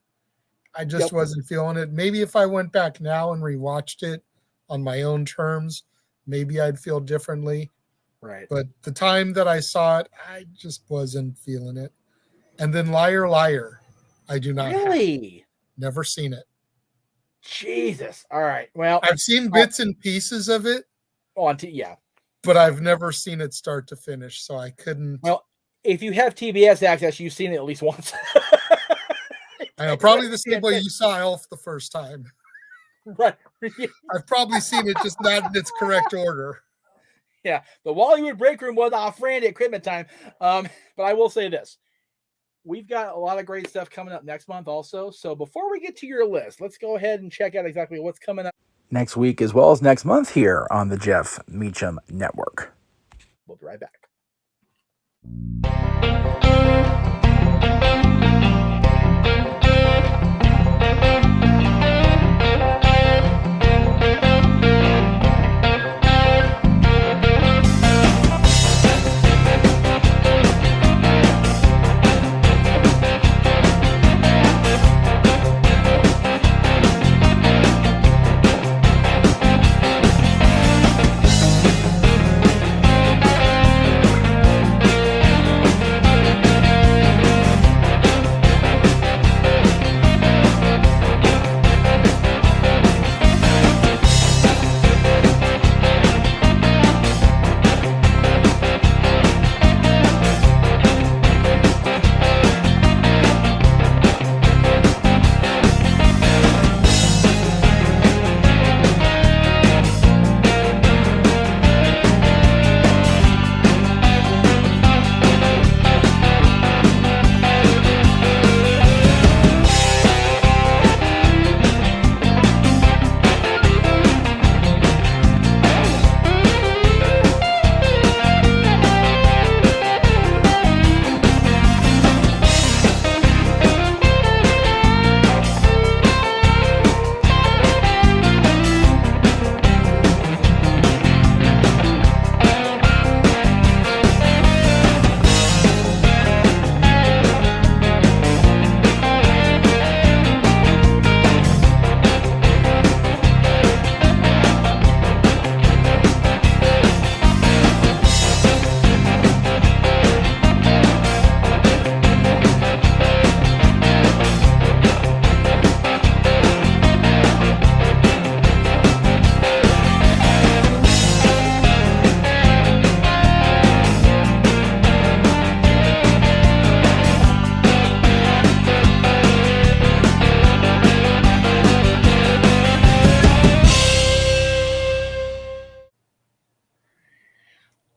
Speaker 2: I just wasn't feeling it. Maybe if I went back now and rewatched it on my own terms, maybe I'd feel differently.
Speaker 3: Right.
Speaker 2: But the time that I saw it, I just wasn't feeling it. And then Liar, Liar, I do not
Speaker 3: really
Speaker 2: have. Never seen it.
Speaker 3: Jesus. All right. Well,
Speaker 2: I've seen bits and pieces of it.
Speaker 3: Yeah.
Speaker 2: But I've never seen it start to finish, so I couldn't.
Speaker 3: Well, if you have TBS access, you've seen it at least once.
Speaker 2: I know, probably the same way you saw Elf the first time.
Speaker 3: Right.
Speaker 2: I've probably seen it, just not in its correct order.
Speaker 3: Yeah, the Bollywood break room was our friend at equipment time. But I will say this. We've got a lot of great stuff coming up next month also. So before we get to your list, let's go ahead and check out exactly what's coming up
Speaker 4: next week as well as next month here on the Jeff Meacham Network.
Speaker 3: We'll be right back.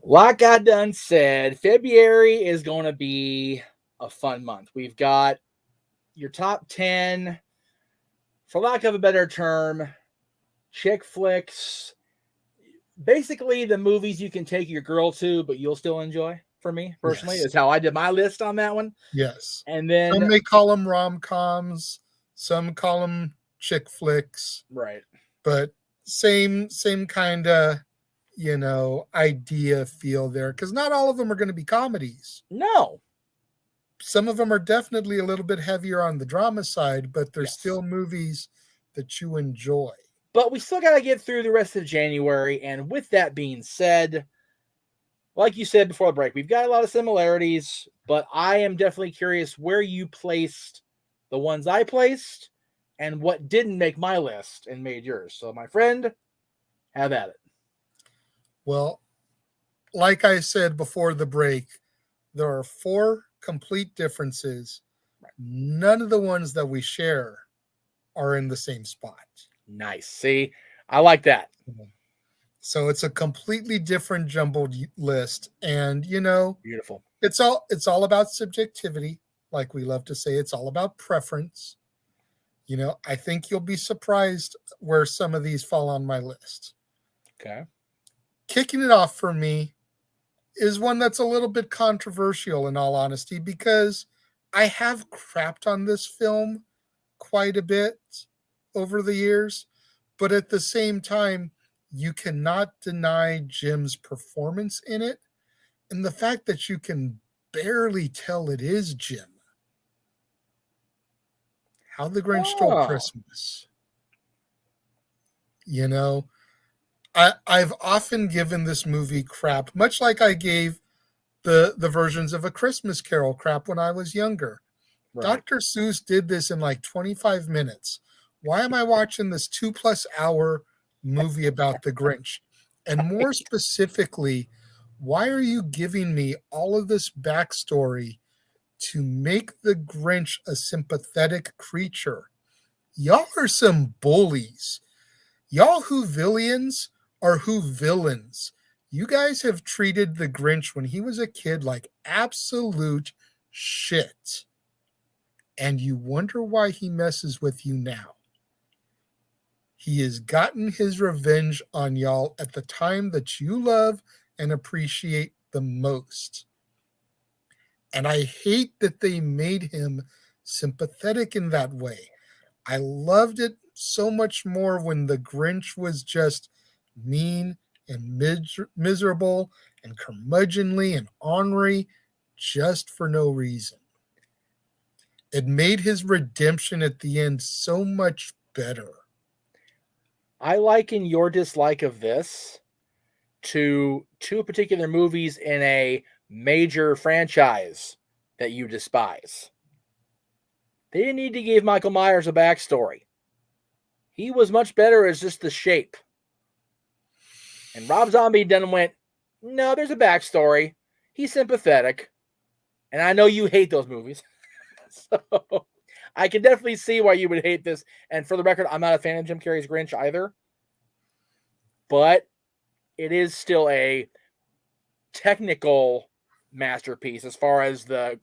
Speaker 3: Like I done said, February is going to be a fun month. We've got your top 10, for lack of a better term, chick flicks. Basically, the movies you can take your girl to, but you'll still enjoy. For me personally,
Speaker 2: Yes.
Speaker 3: is how I did my list on that one.
Speaker 2: Yes.
Speaker 3: And then,
Speaker 2: Some may call them rom-coms, some call them chick flicks,
Speaker 3: right,
Speaker 2: but same kind of, idea feel there, because not all of them are going to be comedies.
Speaker 3: no,
Speaker 2: Some of them are definitely a little bit heavier on the drama side, but they're
Speaker 3: Yes.
Speaker 2: still movies that you enjoy.
Speaker 3: But we still got to get through the rest of January. And with that being said, like you said before the break, we've got a lot of similarities, but I am definitely curious where you placed the ones I placed and what didn't make my list and made yours. So, my friend, have at it.
Speaker 2: Well, like I said before the break, there are 4 complete differences. None of the ones that we share are in the same spot.
Speaker 3: Nice. See, I like that.
Speaker 2: So it's a completely different jumbled list, and
Speaker 3: Beautiful.
Speaker 2: it's all about subjectivity, like we love to say. It's all about preference. I think you'll be surprised where some of these fall on my list.
Speaker 3: Okay.
Speaker 2: Kicking it off for me is one that's a little bit controversial, in all honesty, because I have crapped on this film quite a bit over the years, but at the same time, you cannot deny Jim's performance in it, and the fact that you can barely tell it is Jim. How the Grinch Stole Christmas. I've often given this movie crap, much like I gave the versions of A Christmas Carol crap when I was younger.
Speaker 3: Right.
Speaker 2: Dr. Seuss did this in like 25 minutes. Why am I watching this 2+ hour movie about the Grinch? And more specifically, why are you giving me all of this backstory to make the Grinch a sympathetic creature? Y'all are some bullies. Y'all who villains are who villains. You guys have treated the Grinch when he was a kid like absolute shit. And you wonder why he messes with you now. He has gotten his revenge on y'all at the time that you love and appreciate the most. And I hate that they made him sympathetic in that way. I loved it so much more when the Grinch was just mean and miserable and curmudgeonly and ornery just for no reason. It made his redemption at the end so much better.
Speaker 3: I liken your dislike of this to 2 particular movies in a major franchise that you despise. They didn't need to give Michael Myers a backstory. He was much better as just the shape. And Rob Zombie then went, no, there's a backstory. He's sympathetic. And I know you hate those movies. So I can definitely see why you would hate this. And for the record, I'm not a fan of Jim Carrey's Grinch either. But it is still a technical masterpiece as far as the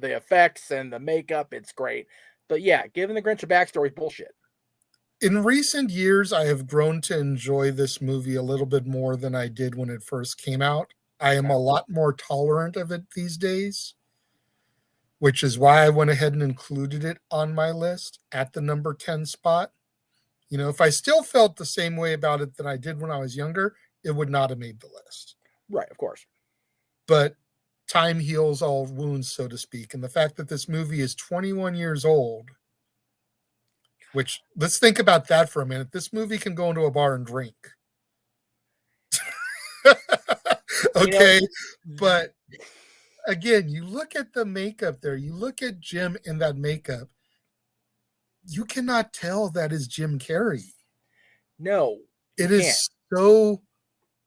Speaker 3: effects and the makeup. It's great. But yeah, giving the Grinch a backstory is bullshit.
Speaker 2: In recent years, I have grown to enjoy this movie a little bit more than I did when it first came out. I am a lot more tolerant of it these days, which is why I went ahead and included it on my list at the number 10 spot. If I still felt the same way about it that I did when I was younger, it would not have made the list.
Speaker 3: Right, of course.
Speaker 2: But time heals all wounds, so to speak. And the fact that this movie is 21 years old, which, let's think about that for a minute. This movie can go into a bar and drink. Okay, but again, you look at the makeup there, you look at Jim in that makeup, you cannot tell that is Jim Carrey.
Speaker 3: No.
Speaker 2: It is so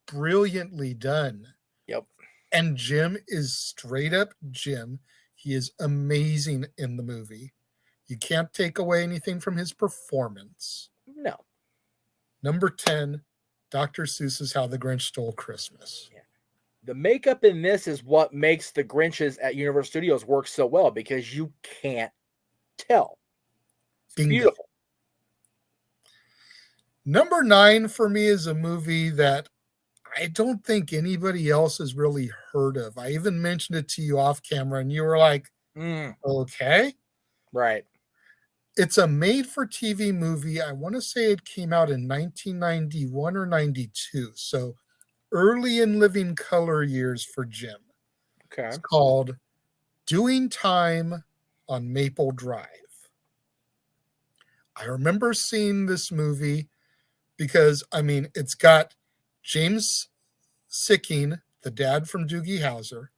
Speaker 2: brilliantly done.
Speaker 3: Yep.
Speaker 2: And Jim is straight up Jim. He is amazing in the movie. You can't take away anything from his performance.
Speaker 3: No.
Speaker 2: Number 10, Dr. Seuss's How the Grinch Stole Christmas.
Speaker 3: Yeah. The makeup in this is what makes the Grinches at Universal Studios work so well, because you can't tell. It's
Speaker 2: Bingo.
Speaker 3: beautiful.
Speaker 2: Number 9 for me is a movie that I don't think anybody else has really heard of. I even mentioned it to you off camera, and you were like, okay.
Speaker 3: Right.
Speaker 2: It's a made-for-TV movie. I want to say it came out in 1991 or 92. So early in living color years for Jim.
Speaker 3: Okay.
Speaker 2: It's called Doing Time on Maple Drive. I remember seeing this movie because, I mean, it's got James Sicking, the dad from Doogie Howser,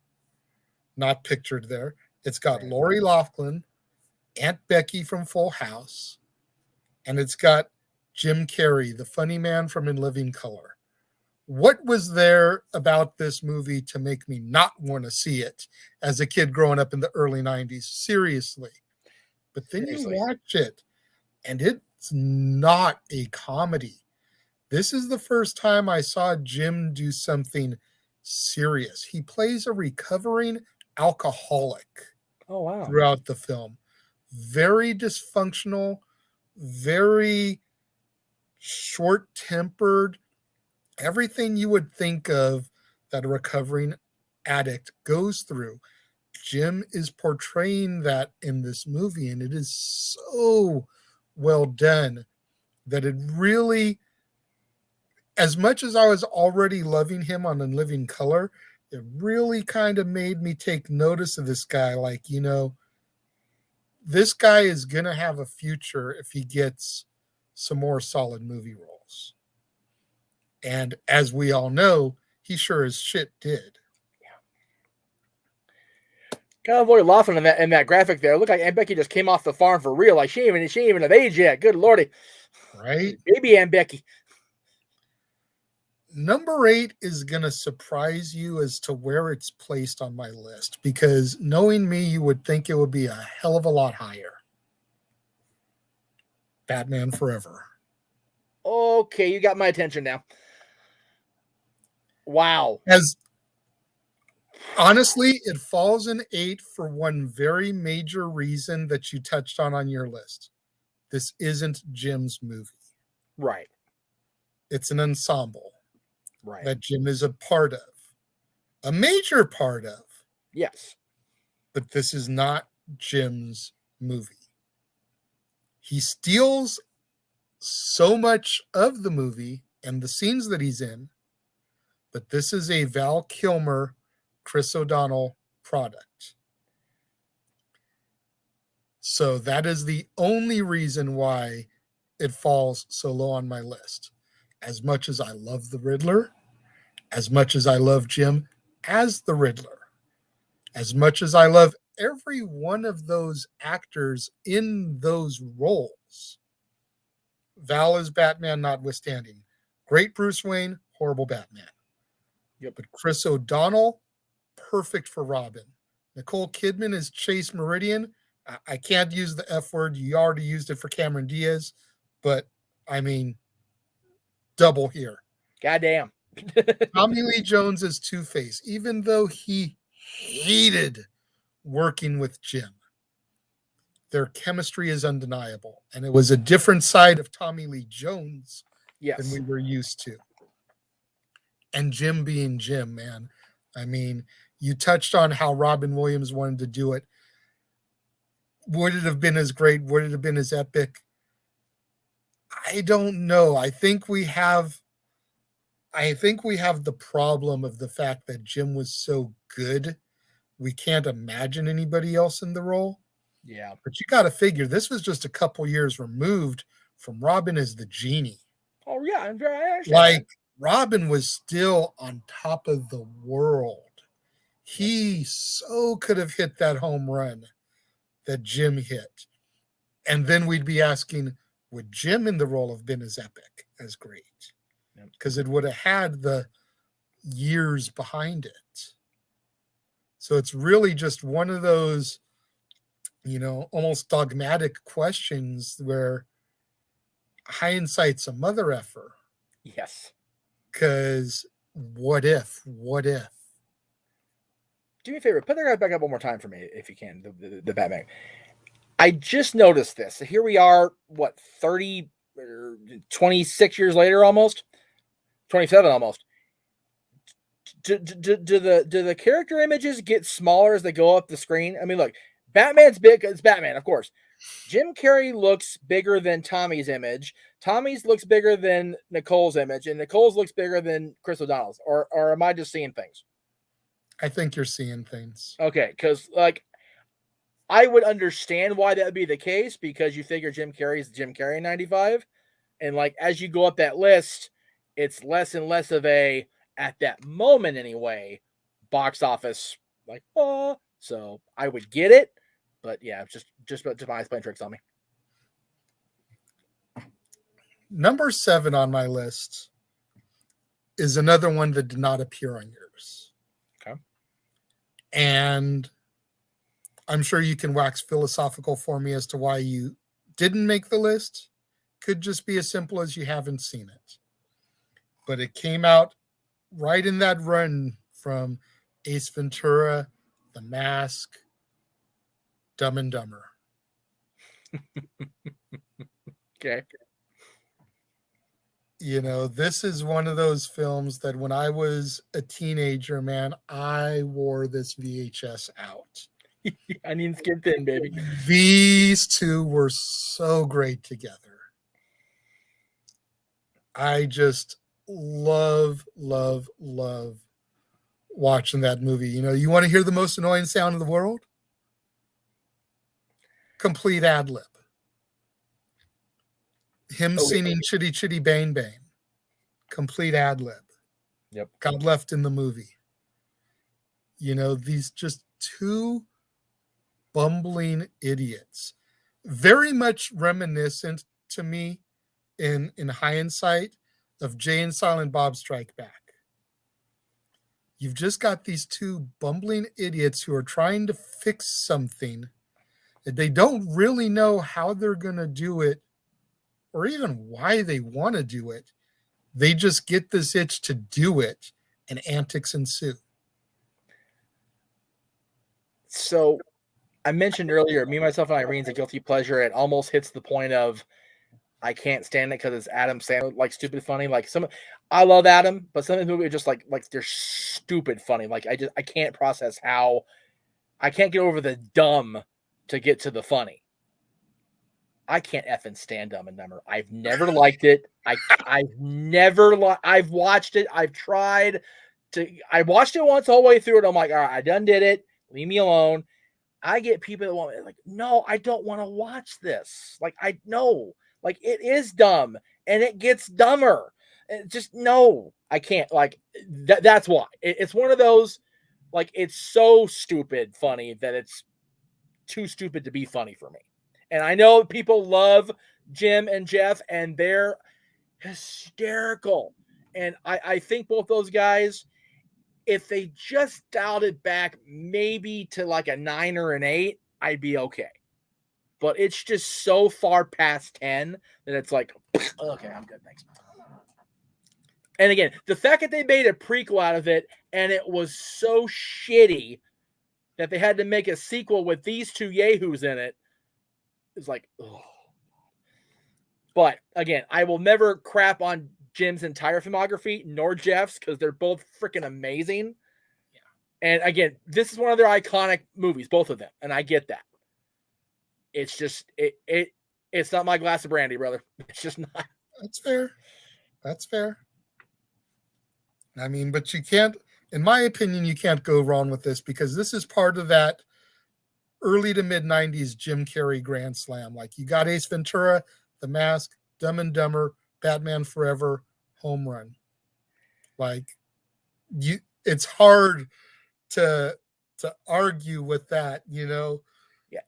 Speaker 2: not pictured there. It's got Lori Loughlin, Aunt Becky from Full House, and it's got Jim Carrey, the funny man from In Living Color. What was there about this movie to make me not want to see it as a kid growing up in the early 90s? Seriously. But then you watch it, and it's not a comedy. This is the first time I saw Jim do something serious. He plays a recovering alcoholic throughout the film. Very dysfunctional, very short-tempered. Everything you would think of that a recovering addict goes through. Jim is portraying that in this movie, and it is so well done that it really, as much as I was already loving him on In Living Color, it really kind of made me take notice of this guy. Like, you know, this guy is going to have a future if he gets some more solid movie roles. And as we all know, he sure as shit did.
Speaker 3: Kind of Lori Loughlin in that graphic there. It looked like Aunt Becky just came off the farm for real. Like she ain't even of age yet. Good lordy.
Speaker 2: Right?
Speaker 3: Baby Aunt Becky.
Speaker 2: Number 8 is going to surprise you as to where it's placed on my list, because knowing me, you would think it would be a hell of a lot higher. Batman Forever.
Speaker 3: Okay, you got my attention now. Wow.
Speaker 2: As honestly, it falls in 8 for one very major reason that you touched on your list. This isn't Jim's movie.
Speaker 3: Right.
Speaker 2: It's an ensemble.
Speaker 3: Right.
Speaker 2: That Jim is a part of. A major part of.
Speaker 3: Yes.
Speaker 2: But this is not Jim's movie. He steals so much of the movie and the scenes that he's in, but this is a Val Kilmer, Chris O'Donnell product. So that is the only reason why it falls so low on my list. As much as I love the Riddler, as much as I love Jim as the Riddler, as much as I love every one of those actors in those roles, Val as Batman notwithstanding, great Bruce Wayne, horrible Batman.
Speaker 3: Yep.
Speaker 2: But Chris O'Donnell, perfect for Robin. Nicole Kidman is Chase Meridian. I can't use the F word. You already used it for Cameron Diaz, but I mean, double here.
Speaker 3: Goddamn.
Speaker 2: Tommy Lee Jones is Two-Face, even though he hated working with Jim. Their chemistry is undeniable, and it was a different side of Tommy Lee Jones than we were used to. And Jim being Jim, man. I mean, you touched on how Robin Williams wanted to do it. Would it have been as great? Would it have been as epic? I don't know. I think we have the problem of the fact that Jim was so good, we can't imagine anybody else in the role.
Speaker 3: Yeah.
Speaker 2: But you got to figure this was just a couple years removed from Robin as the genie.
Speaker 3: Oh, yeah. I understand
Speaker 2: like,
Speaker 3: that.
Speaker 2: Robin was still on top of the world. He so could have hit that home run that Jim hit. And then we'd be asking, would Jim in the role have been as epic, as great? Because it would have had the years behind it. So it's really just one of those, almost dogmatic questions where hindsight's a mother effer.
Speaker 3: Yes.
Speaker 2: Because what if?
Speaker 3: do me a favor, put that guy back up one more time for me if you can. The Batman. I just noticed this. So here we are, what, 30 or 26 years later, almost 27, almost. Do the character images get smaller as they go up the screen? I mean, look, Batman's big. It's Batman, of course. Jim Carrey looks bigger than Tommy's image. Tommy's looks bigger than Nicole's image, and Nicole's looks bigger than Chris O'Donnell's. Or am I just seeing things?
Speaker 2: I think you're seeing things.
Speaker 3: Okay, because like I would understand why that would be the case, because you figure Jim Carrey is Jim Carrey in 95, and like as you go up that list, it's less and less of a, at that moment anyway, box office like, oh, so I would get it, but yeah, just my eyes playing tricks on me.
Speaker 2: Number 7 on my list is another one that did not appear on yours.
Speaker 3: Okay.
Speaker 2: And I'm sure you can wax philosophical for me as to why you didn't make the list. Could just be as simple as you haven't seen it. But it came out right in that run from Ace Ventura, The Mask, Dumb and Dumber.
Speaker 3: Okay.
Speaker 2: You know, this is one of those films that when I was a teenager, man, I wore this VHS out.
Speaker 3: I need skin thin, baby.
Speaker 2: These two were so great together. I just love watching that movie. You know, you want to hear the most annoying sound in the world? Complete ad lib. Him singing Chitty Chitty Bang Bang. Complete ad lib.
Speaker 3: Yep.
Speaker 2: Got left in the movie. You know, these just two bumbling idiots. Very much reminiscent to me in hindsight of Jay and Silent Bob Strike Back. You've just got these two bumbling idiots who are trying to fix something that they don't really know how they're going to do it or even why they want to do it. They just get this itch to do it, and antics ensue.
Speaker 3: So I mentioned earlier, Me, Myself, and Irene's a guilty pleasure. It almost hits the point of I can't stand it because it's Adam Sandler, like stupid funny. Like I love Adam, but some of the movies are just like they're stupid funny. Like I can't process how I can't get over the dumb to get to the funny. I can't effing stand Dumb and Dumber. I've never liked it. I've watched it. I've tried to. I watched it once all the way through it. I'm like, all right, I done did it. Leave me alone. I get people that want like, no, I don't want to watch this. Like I know, like it is dumb and it gets dumber. And just no, I can't. Like that's why it's one of those. Like it's so stupid funny that it's too stupid to be funny for me. And I know people love Jim and Jeff, and they're hysterical. And I think both those guys, if they just dialed it back maybe to like a 9 or an 8, I'd be okay. But it's just so far past 10 that it's like, okay, I'm good, thanks. And again, the fact that they made a prequel out of it, and it was so shitty that they had to make a sequel with these two yahoos in it, is like, ugh. But again, I will never crap on Jim's entire filmography nor Jeff's because they're both freaking amazing. Yeah. And again, this is one of their iconic movies, both of them, and I get that. It's just it's not my glass of brandy, brother. It's just not.
Speaker 2: That's fair. That's fair. I mean, but you can't, in my opinion, you can't go wrong with this because this is part of that early to mid 90s Jim Carrey Grand Slam. Like you got Ace Ventura, The Mask, Dumb and Dumber, Batman Forever, Home Run. Like it's hard to argue with that, you know?
Speaker 3: Yeah.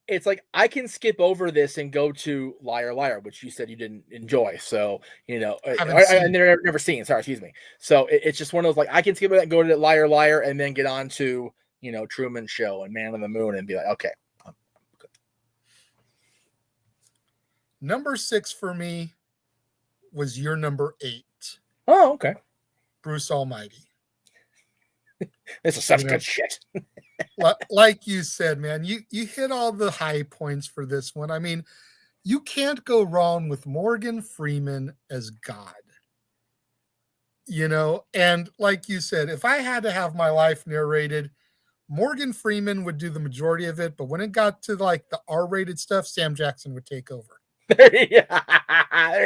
Speaker 3: It's like I can skip over this and go to Liar Liar, which you said you didn't enjoy. So, you know, I've never seen. Sorry, excuse me. So it's just one of those, like, I can skip it and go to Liar Liar and then get on to, you know, Truman Show and Man on the Moon and be like, okay, I'm good.
Speaker 2: Number 6 for me was your number 8.
Speaker 3: Oh, okay.
Speaker 2: Bruce Almighty.
Speaker 3: This is such
Speaker 2: You know,
Speaker 3: good shit.
Speaker 2: like you said, man, you hit all the high points for this one. I mean, you can't go wrong with Morgan Freeman as God. You know, and like you said, if I had to have my life narrated, Morgan Freeman would do the majority of it, but when it got to like the R-rated stuff, Sam Jackson would take over.
Speaker 3: There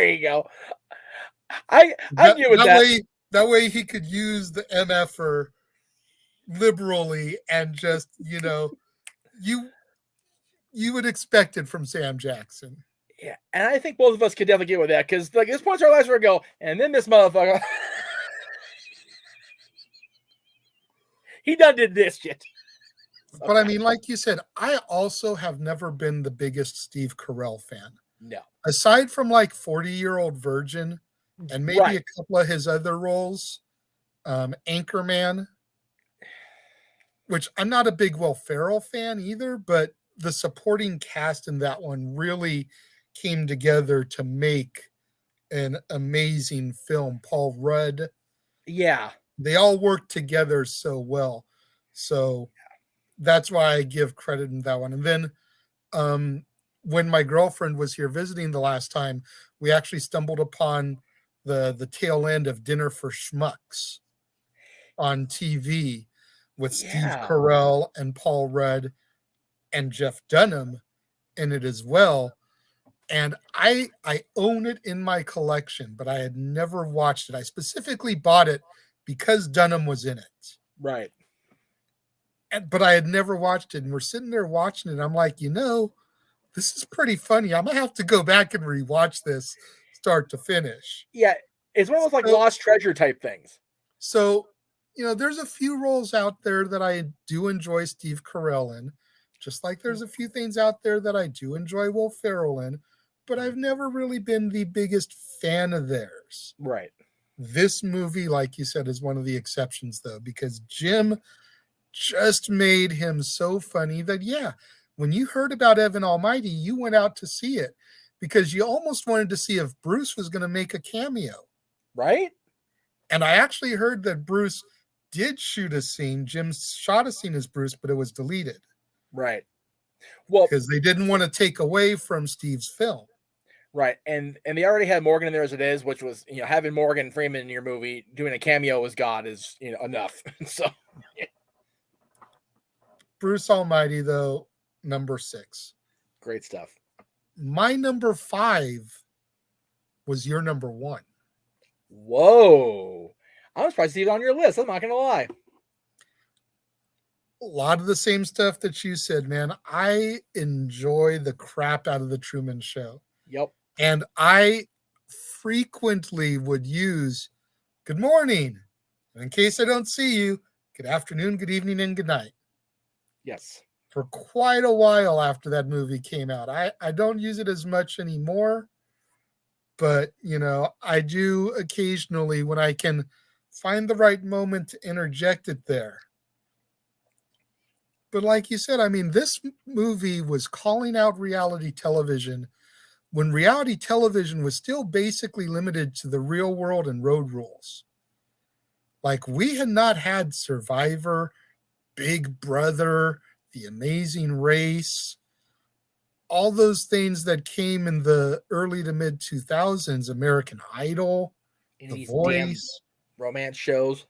Speaker 3: you go. I get with that.
Speaker 2: That way he could use the MFer liberally and just, you would expect it from Sam Jackson.
Speaker 3: Yeah, and I think both of us could definitely get with that because like this point's our lives where we go, and then this motherfucker he done did this shit.
Speaker 2: But I mean, like you said, I also have never been the biggest Steve Carell fan.
Speaker 3: No.
Speaker 2: Aside from like 40-Year-Old Virgin and maybe a couple of his other roles, Anchorman, which I'm not a big Will Ferrell fan either, but the supporting cast in that one really came together to make an amazing film. Paul Rudd.
Speaker 3: Yeah.
Speaker 2: They all worked together so well. So that's why I give credit in that one. And then when my girlfriend was here visiting the last time, we actually stumbled upon the tail end of Dinner for Schmucks on TV with Steve Carell and Paul Rudd and Jeff Dunham in it as well. And I own it in my collection, but I had never watched it. I specifically bought it because Dunham was in it.
Speaker 3: Right.
Speaker 2: But I had never watched it. And we're sitting there watching it. I'm like, this is pretty funny. I'm going to have to go back and rewatch this start to finish.
Speaker 3: Yeah. It's one of those like lost treasure type things.
Speaker 2: So, there's a few roles out there that I do enjoy Steve Carell in, just like there's a few things out there that I do enjoy Will Ferrell in, but I've never really been the biggest fan of theirs.
Speaker 3: Right.
Speaker 2: This movie, like you said, is one of the exceptions, though, because Jim just made him so funny that, when you heard about Evan Almighty, you went out to see it because you almost wanted to see if Bruce was going to make a cameo.
Speaker 3: Right.
Speaker 2: And I actually heard that Bruce did shoot a scene. Jim shot a scene as Bruce, but it was deleted.
Speaker 3: Right. Well,
Speaker 2: because they didn't want to take away from Steve's film.
Speaker 3: Right. And they already had Morgan in there as it is, which was, having Morgan Freeman in your movie doing a cameo as God is, enough. So, yeah.
Speaker 2: Bruce Almighty, though, number 6.
Speaker 3: Great stuff.
Speaker 2: My number 5 was your number 1.
Speaker 3: Whoa. I'm surprised to see it on your list. I'm not going to lie.
Speaker 2: A lot of the same stuff that you said, man. I enjoy the crap out of the Truman Show.
Speaker 3: Yep.
Speaker 2: And I frequently would use good morning. And in case I don't see you, good afternoon, good evening, and good night.
Speaker 3: Yes.
Speaker 2: For quite a while after that movie came out. I don't use it as much anymore. But, I do occasionally when I can find the right moment to interject it there. But like you said, I mean, this movie was calling out reality television when reality television was still basically limited to the real world and road rules. Like, we had not had Survivor, Big Brother, The Amazing Race, all those things that came in the early to mid 2000s, American Idol, The Voice,
Speaker 3: romance shows.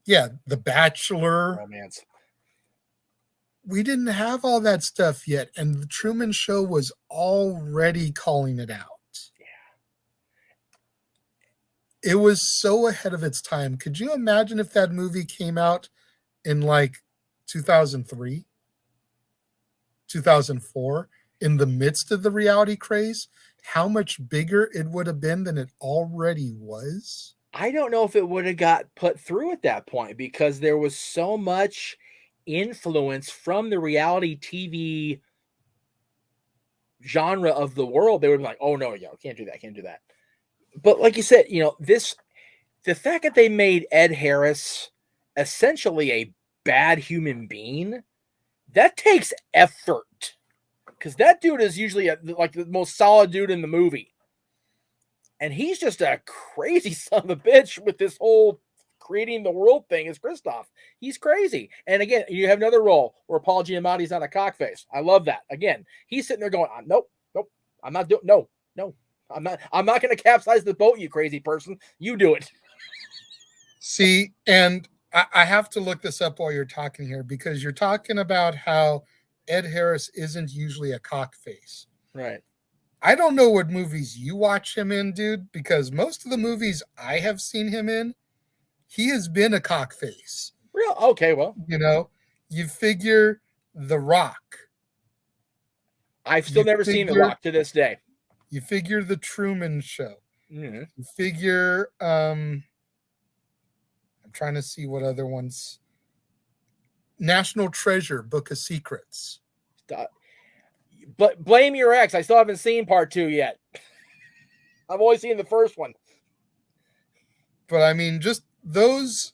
Speaker 2: Yeah, The Bachelor.
Speaker 3: Romance.
Speaker 2: We didn't have all that stuff yet, and the Truman Show was already calling it out. Yeah. It was so ahead of its time. Could you imagine if that movie came out in like 2003, 2004, in the midst of the reality craze, how much bigger it would have been than it already was?
Speaker 3: I don't know if it would have got put through at that point because there was so much influence from the reality TV genre of the world. They would be like, oh no, can't do that. But like you said, the fact that they made Ed Harris essentially a bad human being, that takes effort. Because that dude is usually like the most solid dude in the movie. And he's just a crazy son of a bitch with this whole creating the world thing is Christoph. He's crazy. And again, you have another role where Paul Giamatti's on a cockface. I love that. Again, he's sitting there going, nope, I'm not doing, no, I'm not going to capsize the boat, you crazy person. You do it.
Speaker 2: See, and I have to look this up while you're talking here, because you're talking about how Ed Harris isn't usually a cockface.
Speaker 3: Right.
Speaker 2: I don't know what movies you watch him in, dude, because most of the movies I have seen him in, he has been a cockface.
Speaker 3: Real? Okay, well.
Speaker 2: You know, you figure The Rock.
Speaker 3: I've still never seen The Rock to this day.
Speaker 2: You figure The Truman Show.
Speaker 3: Mm-hmm.
Speaker 2: You figure, I'm trying to see what other ones. National Treasure, Book of Secrets.
Speaker 3: But Blame Your Ex. I still haven't seen part 2 yet. I've only seen the first one.
Speaker 2: But I mean, just those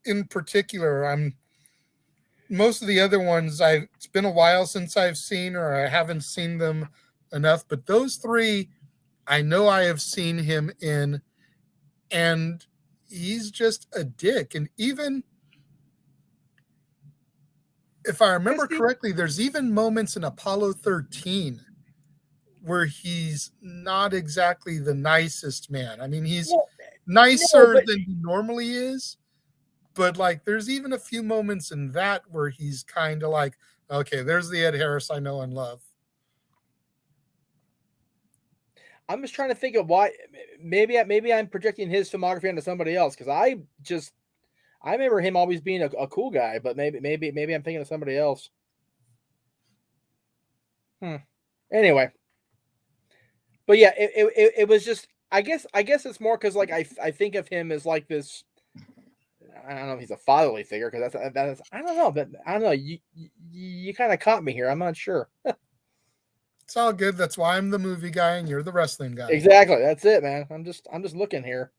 Speaker 2: in particular, most of the other ones, it's been a while since I've seen, or I haven't seen them enough. But those 3, I know I have seen him in, and he's just a dick. And even if I remember correctly, there's even moments in Apollo 13 where he's not exactly the nicest man. I mean, he's nicer than he normally is, but like there's even a few moments in that where he's kind of like, okay, there's the Ed Harris I know and love.
Speaker 3: I'm just trying to think of why. Maybe I'm projecting his filmography onto somebody else, because I remember him always being a cool guy, but maybe I'm thinking of somebody else. Anyway, but yeah, it was just, I guess it's more because like I think of him as like this. I don't know if he's a fatherly figure, because that's I don't know, but I don't know. You kind of caught me here. I'm not sure.
Speaker 2: It's all good. That's why I'm the movie guy and you're the wrestling guy.
Speaker 3: Exactly. That's it, man. I'm just looking here.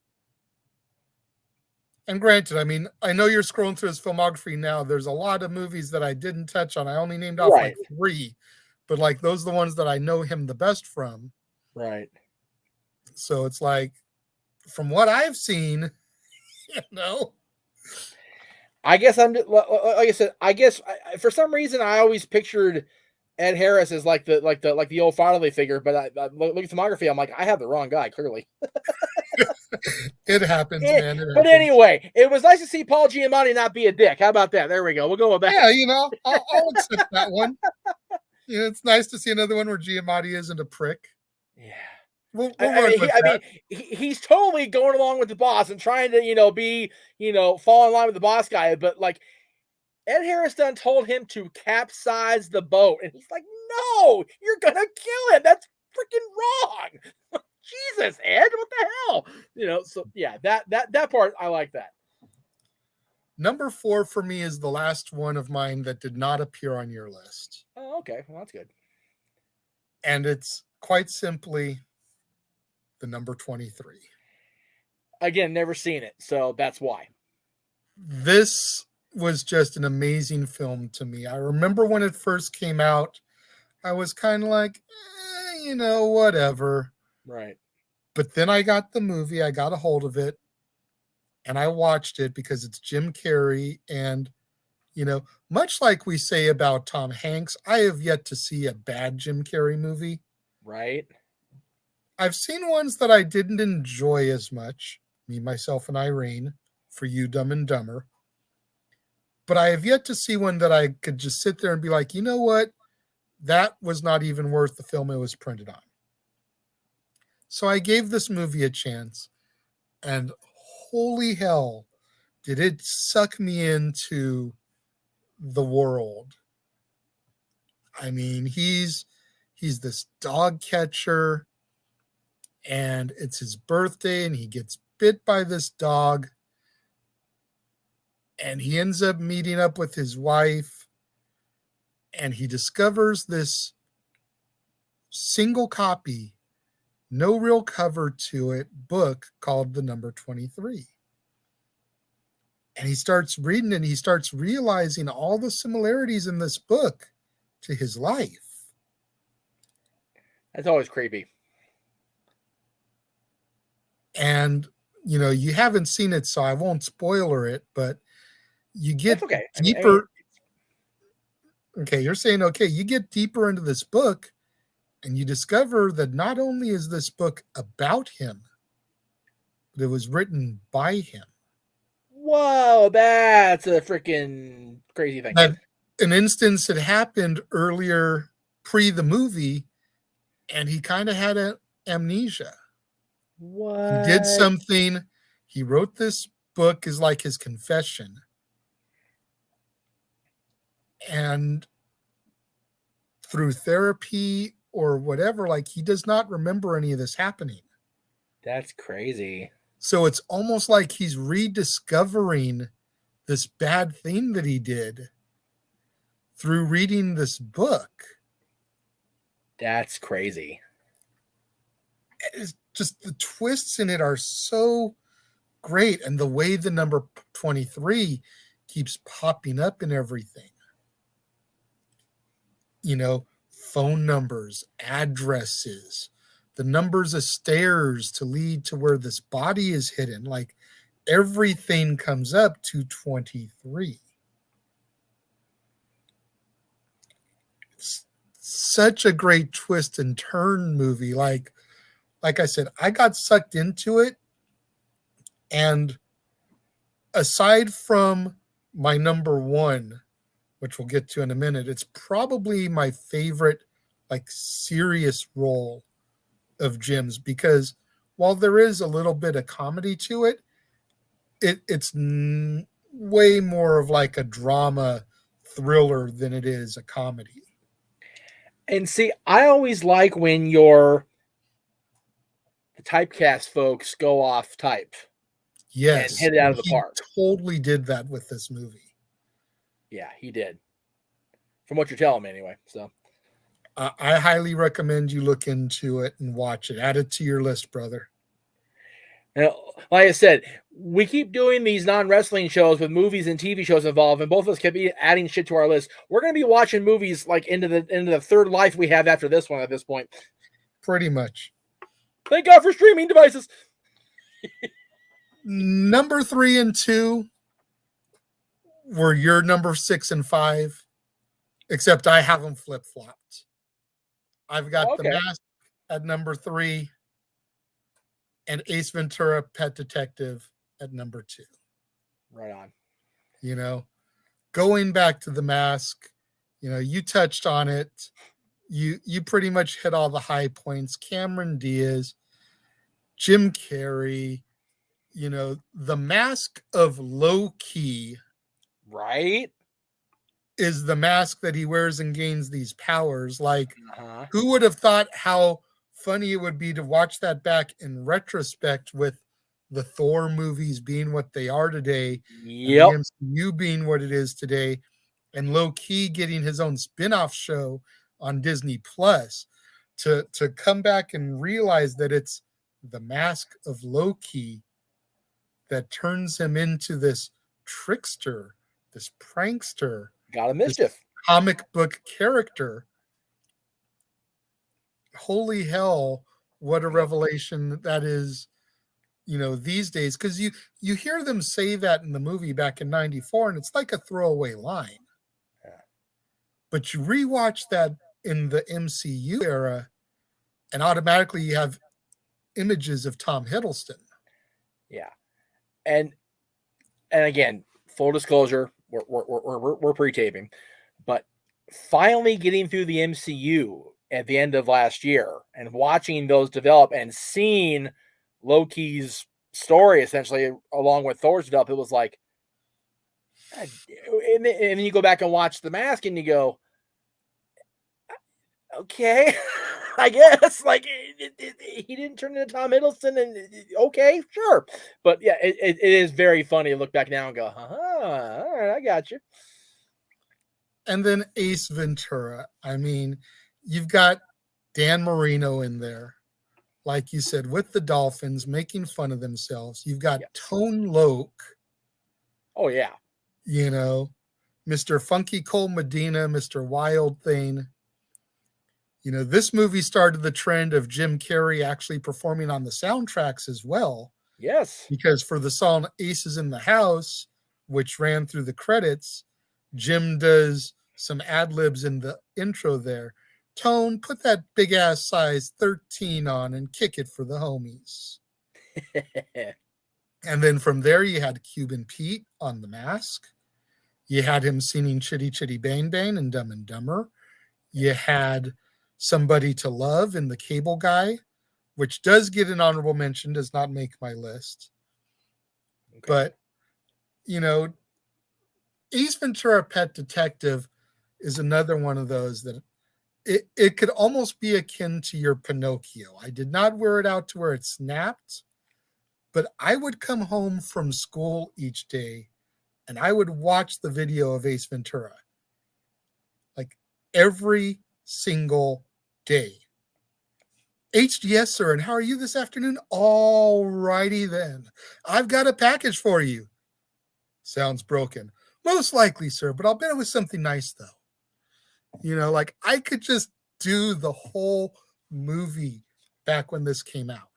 Speaker 2: And granted, I mean, I know you're scrolling through his filmography now. There's a lot of movies that I didn't touch on. I only named off like 3, but like those are the ones that I know him the best from.
Speaker 3: Right.
Speaker 2: So it's like, from what I've seen, you know.
Speaker 3: I guess like I said, for some reason I always pictured Ed Harris as like the old fatherly figure, but I look at filmography, I'm like, I have the wrong guy, clearly.
Speaker 2: It happens, man.
Speaker 3: But anyway, it was nice to see Paul Giamatti not be a dick. How about that? There we go. We'll go with that.
Speaker 2: Yeah, you know, I'll accept that one. You know, it's nice to see another one where Giamatti isn't a prick.
Speaker 3: Yeah. He's totally going along with the boss and trying to, be, fall in line with the boss guy. But like Ed Harris done told him to capsize the boat, and he's like, "No, you're gonna kill him. That's freaking wrong." Jesus, Ed, what the hell? So yeah, that part I like that.
Speaker 2: Number 4 for me is the last one of mine that did not appear on your list.
Speaker 3: Oh, okay, well that's good.
Speaker 2: And it's quite simply the number 23.
Speaker 3: Again, never seen it, so that's why.
Speaker 2: This was just an amazing film to me. I remember when it first came out, I was kind of like, whatever.
Speaker 3: Right.
Speaker 2: But then I got the movie, I got a hold of it, and I watched it because it's Jim Carrey. And, much like we say about Tom Hanks, I have yet to see a bad Jim Carrey movie.
Speaker 3: Right.
Speaker 2: I've seen ones that I didn't enjoy as much, Me, Myself, and Irene, For You, Dumb and Dumber. But I have yet to see one that I could just sit there and be like, you know what? That was not even worth the film it was printed on. So I gave this movie a chance, and holy hell, did it suck me into the world. I mean, he's this dog catcher, and it's his birthday, and he gets bit by this dog, and he ends up meeting up with his wife, and he discovers this single copy, no real cover to it, book called The Number 23. And he starts reading it, and he starts realizing all the similarities in this book to his life.
Speaker 3: That's always creepy.
Speaker 2: And you haven't seen it, so I won't spoiler it, but you get
Speaker 3: That's okay.
Speaker 2: deeper. Okay, you're saying, okay, you get deeper into this book and you discover that not only is this book about him, but it was written by him.
Speaker 3: Whoa, that's a freaking crazy thing.
Speaker 2: That an instance had happened earlier pre the movie, and he kind of had amnesia.
Speaker 3: What?
Speaker 2: He did something. He wrote this book is like his confession. And through therapy or whatever, like he does not remember any of this happening.
Speaker 3: That's crazy.
Speaker 2: So it's almost like he's rediscovering this bad thing that he did through reading this book.
Speaker 3: That's crazy.
Speaker 2: It's just the twists in it are so great, and the way the number 23 keeps popping up in everything. Phone numbers, addresses, the numbers of stairs to lead to where this body is hidden. Like everything comes up to 23. It's such a great twist and turn movie. Like I said, I got sucked into it. And aside from my number one, which we'll get to in a minute, it's probably my favorite, like, serious role of Jim's, because while there is a little bit of comedy to it, it's way more of like a drama thriller than it is a comedy.
Speaker 3: And see, I always like when the typecast folks go off type.
Speaker 2: Yes.
Speaker 3: And hit it out of the park.
Speaker 2: Totally did that with this movie.
Speaker 3: Yeah, he did. From what you're telling me, anyway. So,
Speaker 2: I highly recommend you look into it and watch it. Add it to your list, brother.
Speaker 3: Like I said, we keep doing these non-wrestling shows with movies and TV shows involved, and both of us keep adding shit to our list. We're going to be watching movies like into the third life we have after this one at this point.
Speaker 2: Pretty much.
Speaker 3: Thank God for streaming devices.
Speaker 2: Number 3 and 2 were your number 6 and 5, except I have them flip-flopped. I've got The Mask at number 3 and Ace Ventura: Pet Detective at number 2.
Speaker 3: Right on.
Speaker 2: Going back to The Mask, you touched on it. You pretty much hit all the high points. Cameron Diaz, Jim Carrey, The Mask of Low Key.
Speaker 3: Right?
Speaker 2: Is the mask that he wears and gains these powers. Like, who would have thought how funny it would be to watch that back in retrospect with the Thor movies being what they are today,
Speaker 3: yep,
Speaker 2: and the MCU being what it is today, and Low Key getting his own spin-off show on Disney Plus, to come back and realize that it's the mask of Low Key that turns him into this trickster, this prankster,
Speaker 3: got a mischief
Speaker 2: comic book character. Holy hell, what a revelation that is, these days. Because you hear them say that in the movie back in 94, and it's like a throwaway line.
Speaker 3: Yeah.
Speaker 2: But you rewatch that in the MCU era, and automatically you have images of Tom Hiddleston.
Speaker 3: Yeah. And again, full disclosure, we're pre-taping, but finally getting through the MCU at the end of last year and watching those develop and seeing Loki's story essentially along with Thor's develop, it was like, and then you go back and watch The Mask and you go, okay, I guess, like he didn't turn into Tom Hiddleston, and okay, sure, but yeah, it is very funny to look back now and go, all right, I got you.
Speaker 2: And then Ace Ventura. I mean, you've got Dan Marino in there, like you said, with the Dolphins making fun of themselves. You've got Tone Loc.
Speaker 3: Oh yeah,
Speaker 2: Mr. Funky Cole Medina, Mr. Wild Thing. This movie started the trend of Jim Carrey actually performing on the soundtracks as well.
Speaker 3: Yes.
Speaker 2: Because for the song Aces in the House, which ran through the credits, Jim does some ad libs in the intro there. Tone, put that big ass size 13 on and kick it for the homies. And then from there, you had Cuban Pete on The Mask. You had him singing Chitty Chitty Bang Bang and Dumb and Dumber. You had Somebody to Love in The Cable Guy, which does get an honorable mention, does not make my list. Okay. But, you know, Ace Ventura Pet Detective is another one of those that it could almost be akin to your Pinocchio. I did not wear it out to where it snapped, but I would come home from school each day and I would watch the video of Ace Ventura like every single day. HDS, sir, and how are you this afternoon? All righty then. I've got a package for you. Sounds broken. Most likely, sir, but I'll bet it was something nice, though. You know, like I could just do the whole movie back when this came out.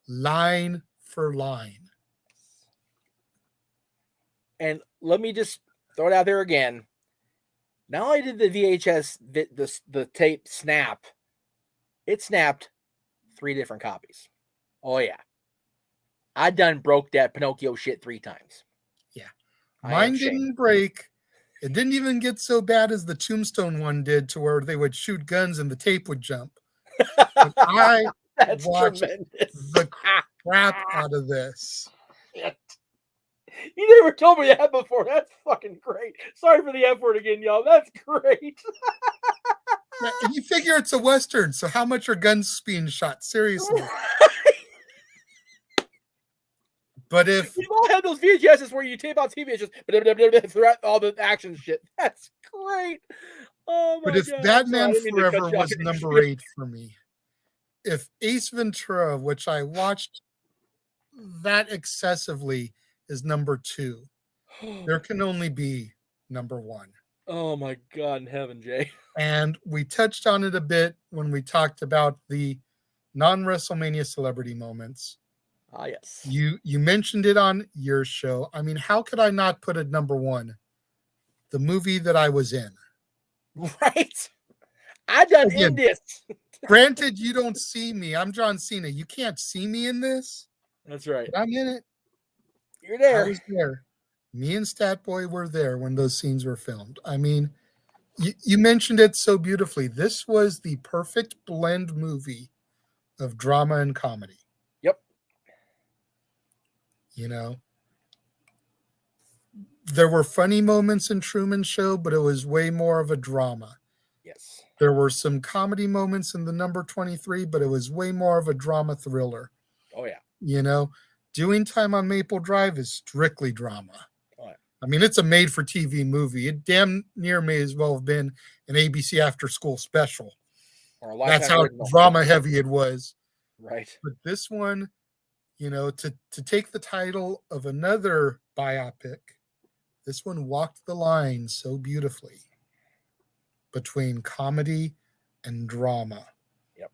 Speaker 2: Line for line.
Speaker 3: And let me just throw it out there again. Not only did the VHS, the tape snap, it snapped 3 different copies. Oh, yeah. I done broke that Pinocchio shit 3 times.
Speaker 2: Yeah. Mine didn't break. It didn't even get so bad as the Tombstone one did, to where they would shoot guns and the tape would jump. But I watched the crap out of this.
Speaker 3: You never told me that before. That's fucking great. Sorry for the F word again, y'all. That's great.
Speaker 2: Yeah, and you figure it's a Western, so how much are guns being shot? Seriously. But if
Speaker 3: you've all had those VHSs where you tape out TV, it's just throughout all the action shit. That's great. Oh my
Speaker 2: God. But if
Speaker 3: God,
Speaker 2: Batman Forever was number 8 for me, if Ace Ventura, which I watched that excessively, is number 2, there can only be number 1.
Speaker 3: Oh my God in heaven, Jay.
Speaker 2: And we touched on it a bit when we talked about the non-WrestleMania celebrity moments.
Speaker 3: Ah, yes.
Speaker 2: You mentioned it on your show. I mean, how could I not put it number 1? The movie that I was in.
Speaker 3: Right. I done in this.
Speaker 2: Granted, you don't see me. I'm John Cena. You can't see me in this.
Speaker 3: That's right.
Speaker 2: But I'm in it.
Speaker 3: You're there.
Speaker 2: I was there. Me and Stat Boy were there when those scenes were filmed. I mean, you mentioned it so beautifully. This was the perfect blend movie of drama and comedy.
Speaker 3: Yep.
Speaker 2: You know, there were funny moments in Truman Show, but it was way more of a drama.
Speaker 3: Yes.
Speaker 2: There were some comedy moments in the number 23, but it was way more of a drama thriller.
Speaker 3: Oh, yeah.
Speaker 2: You know, Doing Time on Maple Drive is strictly drama.
Speaker 3: Oh, yeah.
Speaker 2: I mean, it's a made-for-TV movie. It damn near may as well have been an ABC after-school special.
Speaker 3: Or
Speaker 2: that's how drama-heavy it was.
Speaker 3: Right.
Speaker 2: But this one, you know, to take the title of another biopic, this one walked the line so beautifully between comedy and drama.
Speaker 3: Yep.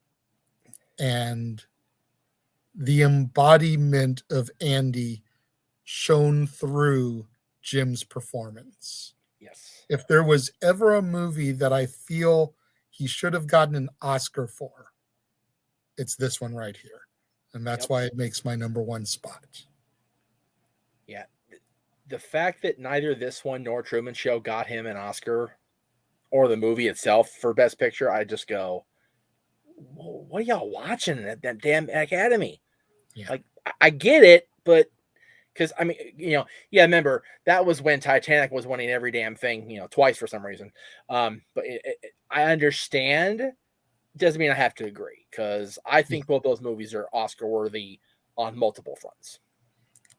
Speaker 2: And the embodiment of Andy shone through Jim's performance.
Speaker 3: Yes.
Speaker 2: If there was ever a movie that I feel he should have gotten an Oscar for, it's this one right here. And that's why it makes my number 1 spot.
Speaker 3: Yeah. The fact that neither this one nor Truman Show got him an Oscar or the movie itself for Best Picture, I just go, what are y'all watching at that damn Academy?
Speaker 2: Yeah.
Speaker 3: Like, I get it, but because, I mean, you know, yeah, remember, that was when Titanic was winning every damn thing, you know, twice for some reason. But I understand. Doesn't mean I have to agree, because I think both those movies are Oscar worthy on multiple fronts.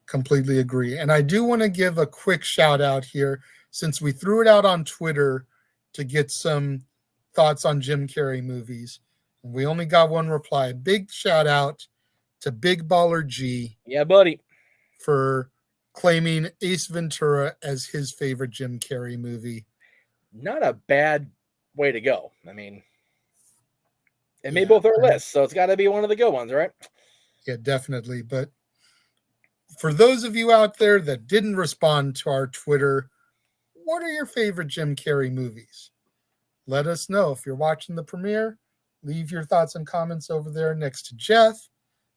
Speaker 2: Completely agree. And I do want to give a quick shout out here, since we threw it out on Twitter to get some thoughts on Jim Carrey movies. And we only got one reply. Big shout out to Big Baller G.
Speaker 3: Yeah, buddy.
Speaker 2: For claiming Ace Ventura as his favorite Jim Carrey movie.
Speaker 3: Not a bad way to go. I mean, it made both our lists, so it's got to be one of the good ones, right?
Speaker 2: Yeah, definitely. But For those of you out there that didn't respond to our Twitter, what are your favorite Jim Carrey movies? Let us know. If you're watching the premiere, leave your thoughts and comments over there next to Jeff.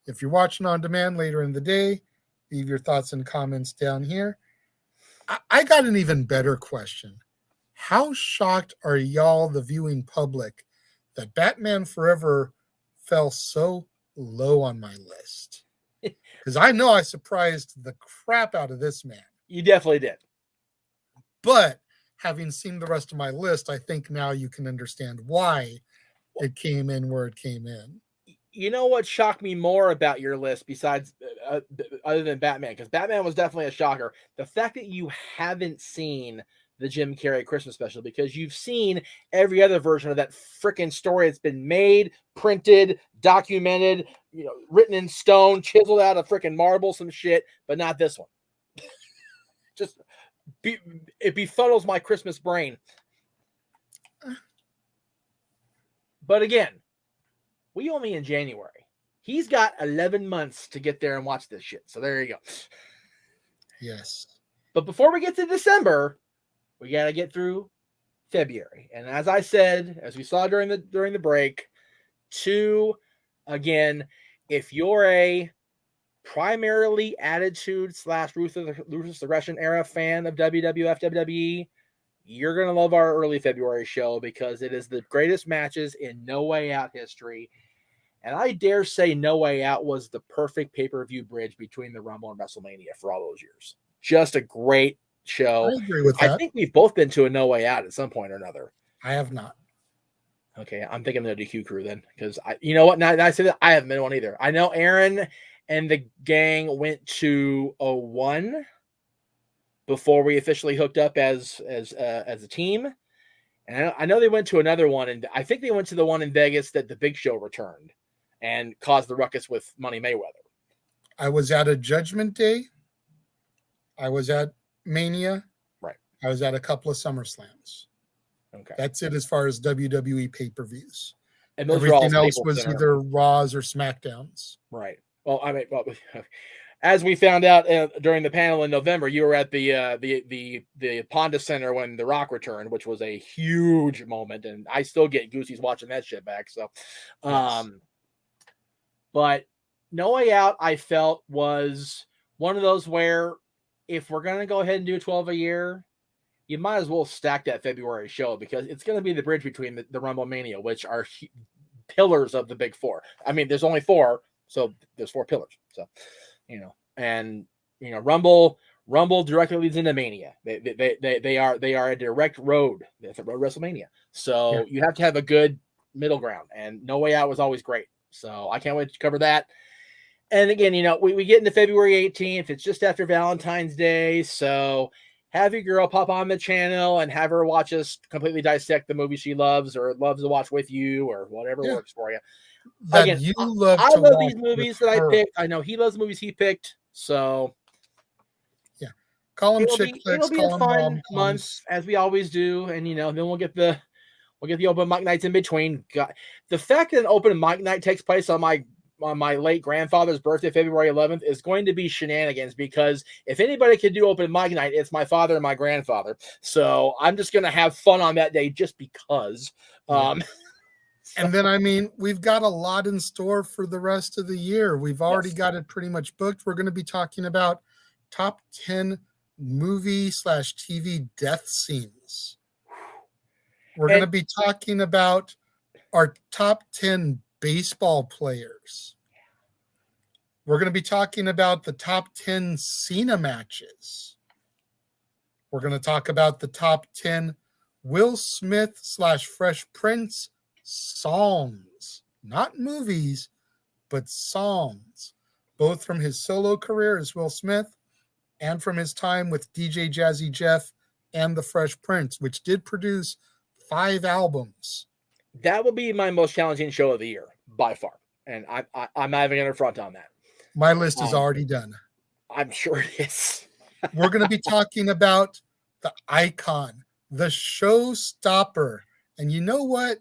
Speaker 2: If you're watching on demand later in the day, leave your thoughts and comments down here. I got an even better question. How shocked are y'all, the viewing public, that Batman Forever fell so low on my list? Because I know I surprised the crap out of this man.
Speaker 3: You definitely did.
Speaker 2: But having seen the rest of my list, I think now you can understand why it came in where it came in.
Speaker 3: You know what shocked me more about your list besides other than Batman? Because Batman was definitely a shocker. The fact that you haven't seen the Jim Carrey Christmas special, because you've seen every other version of that freaking story. It's been made, printed, documented, written in stone, chiseled out of freaking marble, some shit, but not this one. It befuddles my Christmas brain. But again, we only in January. He's got 11 months to get there and watch this shit. So there you go.
Speaker 2: Yes.
Speaker 3: But before we get to December, we got to get through February. And as I said, as we saw during the break, again, if you're a primarily Attitude / Ruthless Aggression era fan of WWF, WWE, you're going to love our early February show because it is the greatest matches in No Way Out history. And I dare say No Way Out was the perfect pay-per-view bridge between the Rumble and WrestleMania for all those years. Just a great show.
Speaker 2: I agree with that.
Speaker 3: I think we've both been to a No Way Out at some point or another.
Speaker 2: I have not.
Speaker 3: Okay, I'm thinking of the DQ crew then, because you know what? Now I say that, I haven't been to one either. I know Aaron and the gang went to 01 before we officially hooked up as a team, and I know they went to another one, and I think they went to the one in Vegas that the Big Show returned and caused the ruckus with Money Mayweather.
Speaker 2: I was at a Judgment Day. I was at Mania.
Speaker 3: Right.
Speaker 2: I was at a couple of SummerSlams.
Speaker 3: Okay.
Speaker 2: That's it as far as WWE pay-per-views.
Speaker 3: And those are all
Speaker 2: everything else
Speaker 3: Staples
Speaker 2: was
Speaker 3: Center.
Speaker 2: either Raws or SmackDowns.
Speaker 3: Right. Well, I mean, as we found out during the panel in November, you were at the Ponda Center when The Rock returned, which was a huge moment, and I still get goosies watching that shit back. So,
Speaker 2: Yes.
Speaker 3: But No Way Out, I felt, was one of those where if we're gonna go ahead and do 12 a year, you might as well stack that February show because it's going to be the bridge between the Rumble Mania, which are pillars of the big four. I mean, there's only 4, so there's 4 pillars. So, Rumble directly leads into Mania. They are a direct road. It's a road WrestleMania. So
Speaker 2: Yeah.
Speaker 3: you have to have a good middle ground, and No Way Out was always great. So I can't wait to cover that. And again, we get into February 18th. It's just after Valentine's Day, so have your girl pop on the channel and have her watch us completely dissect the movie she loves or loves to watch with you or whatever works for you.
Speaker 2: That
Speaker 3: Again,
Speaker 2: you love
Speaker 3: I
Speaker 2: to
Speaker 3: love
Speaker 2: watch
Speaker 3: these movies
Speaker 2: with
Speaker 3: that
Speaker 2: her.
Speaker 3: I picked. I know he loves the movies he picked. So
Speaker 2: Call them
Speaker 3: it'll
Speaker 2: chick
Speaker 3: be
Speaker 2: flicks,
Speaker 3: a
Speaker 2: call them
Speaker 3: fun
Speaker 2: rom-coms.
Speaker 3: month as we always do. And, then we'll get the open mic nights in between. God, the fact that an open mic night takes place on my late grandfather's birthday, February 11th, is going to be shenanigans because if anybody could do open mic night, it's my father and my grandfather. So I'm just going to have fun on that day just because.
Speaker 2: And then, we've got a lot in store for the rest of the year. We've already got it pretty much booked. We're going to be talking about top 10 movie/TV death scenes. We're going to be talking about our top 10 baseball players. We're going to be talking about the top 10 Cena matches. We're going to talk about the top 10 Will Smith / Fresh Prince songs, not movies, but songs, both from his solo career as Will Smith and from his time with DJ Jazzy Jeff and the Fresh Prince, which did produce 5 albums.
Speaker 3: That will be my most challenging show of the year by far. And I'm not even going to front on that.
Speaker 2: My list is already done.
Speaker 3: I'm sure it is.
Speaker 2: We're going to be talking about the icon, the showstopper. And you know what?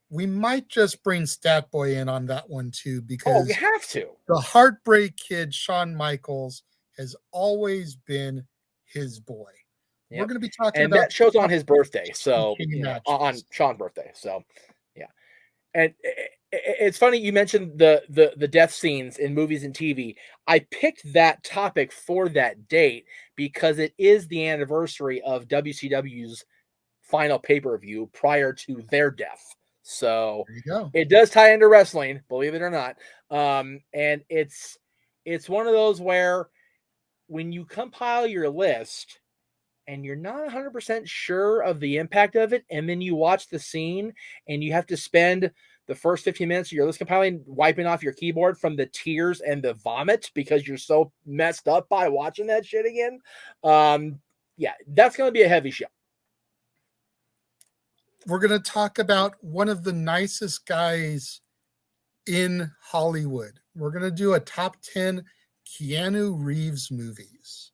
Speaker 2: We might just bring Stat Boy in on that one too, because
Speaker 3: you have to.
Speaker 2: The Heartbreak Kid, Shawn Michaels, has always been his boy.
Speaker 3: Yep.
Speaker 2: We're going to be talking
Speaker 3: And
Speaker 2: about
Speaker 3: that show's on his birthday, so
Speaker 2: matches.
Speaker 3: on Sean's birthday. So, yeah. And it's funny you mentioned the death scenes in movies and TV. I picked that topic for that date because it is the anniversary of WCW's final pay-per-view prior to their death. So
Speaker 2: There you go.
Speaker 3: it does tie into wrestling, believe it or not. And it's one of those where when you compile your list and you're not 100% sure of the impact of it, and then you watch the scene and you have to spend the first 15 minutes of your list compiling wiping off your keyboard from the tears and the vomit because you're so messed up by watching that shit again. Yeah, that's going to be a heavy show.
Speaker 2: We're going to talk about one of the nicest guys in Hollywood. We're going to do a top 10 Keanu Reeves movies.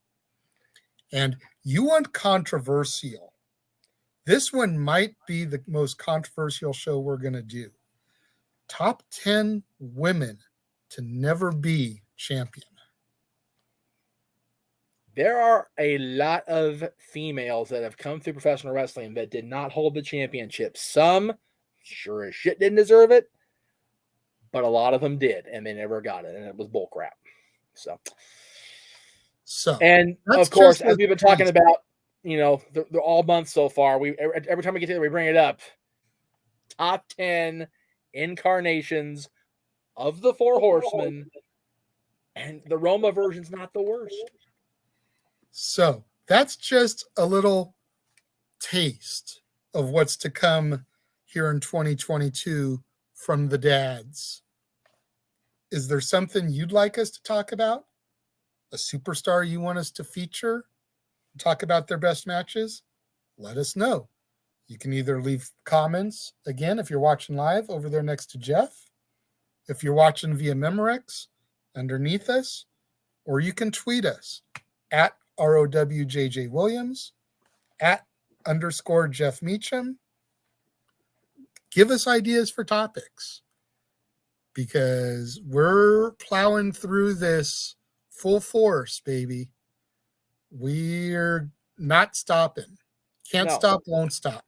Speaker 2: And you want controversial. This one might be the most controversial show we're going to do. Top 10 women to never be champion.
Speaker 3: There are a lot of females that have come through professional wrestling that did not hold the championship. Some sure as shit didn't deserve it, but a lot of them did, and they never got it, and it was bullcrap. So, and of course, as we've been talking about, the all month so far, every time we get together, we bring it up. Top 10 incarnations of the Four Horsemen, and the Roma version's not the worst.
Speaker 2: So that's just a little taste of what's to come here in 2022 from the dads. Is there something you'd like us to talk about? A superstar you want us to feature? Talk about their best matches? Let us know. You can either leave comments, again, if you're watching live over there next to Jeff, if you're watching via Memorex underneath us, or you can tweet us at ROWJJ Williams, @ Jeff Meacham. Give us ideas for topics because we're plowing through this full force, baby. We're not stopping. Can't stop, won't stop.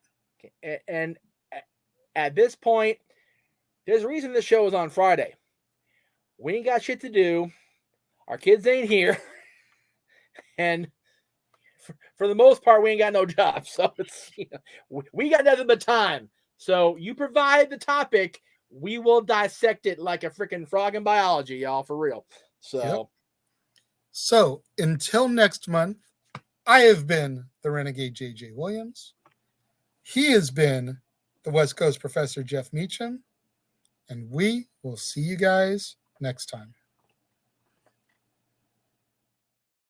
Speaker 3: And at this point, there's a reason this show is on Friday. We ain't got shit to do. Our kids ain't here. And for the most part, we ain't got no job. So it's, we got nothing but time. So you provide the topic, we will dissect it like a freaking frog in biology, y'all, for real.
Speaker 2: So until next month, I have been the Renegade JJ Williams. He has been the West Coast Professor Jeff Meacham. And we will see you guys next time.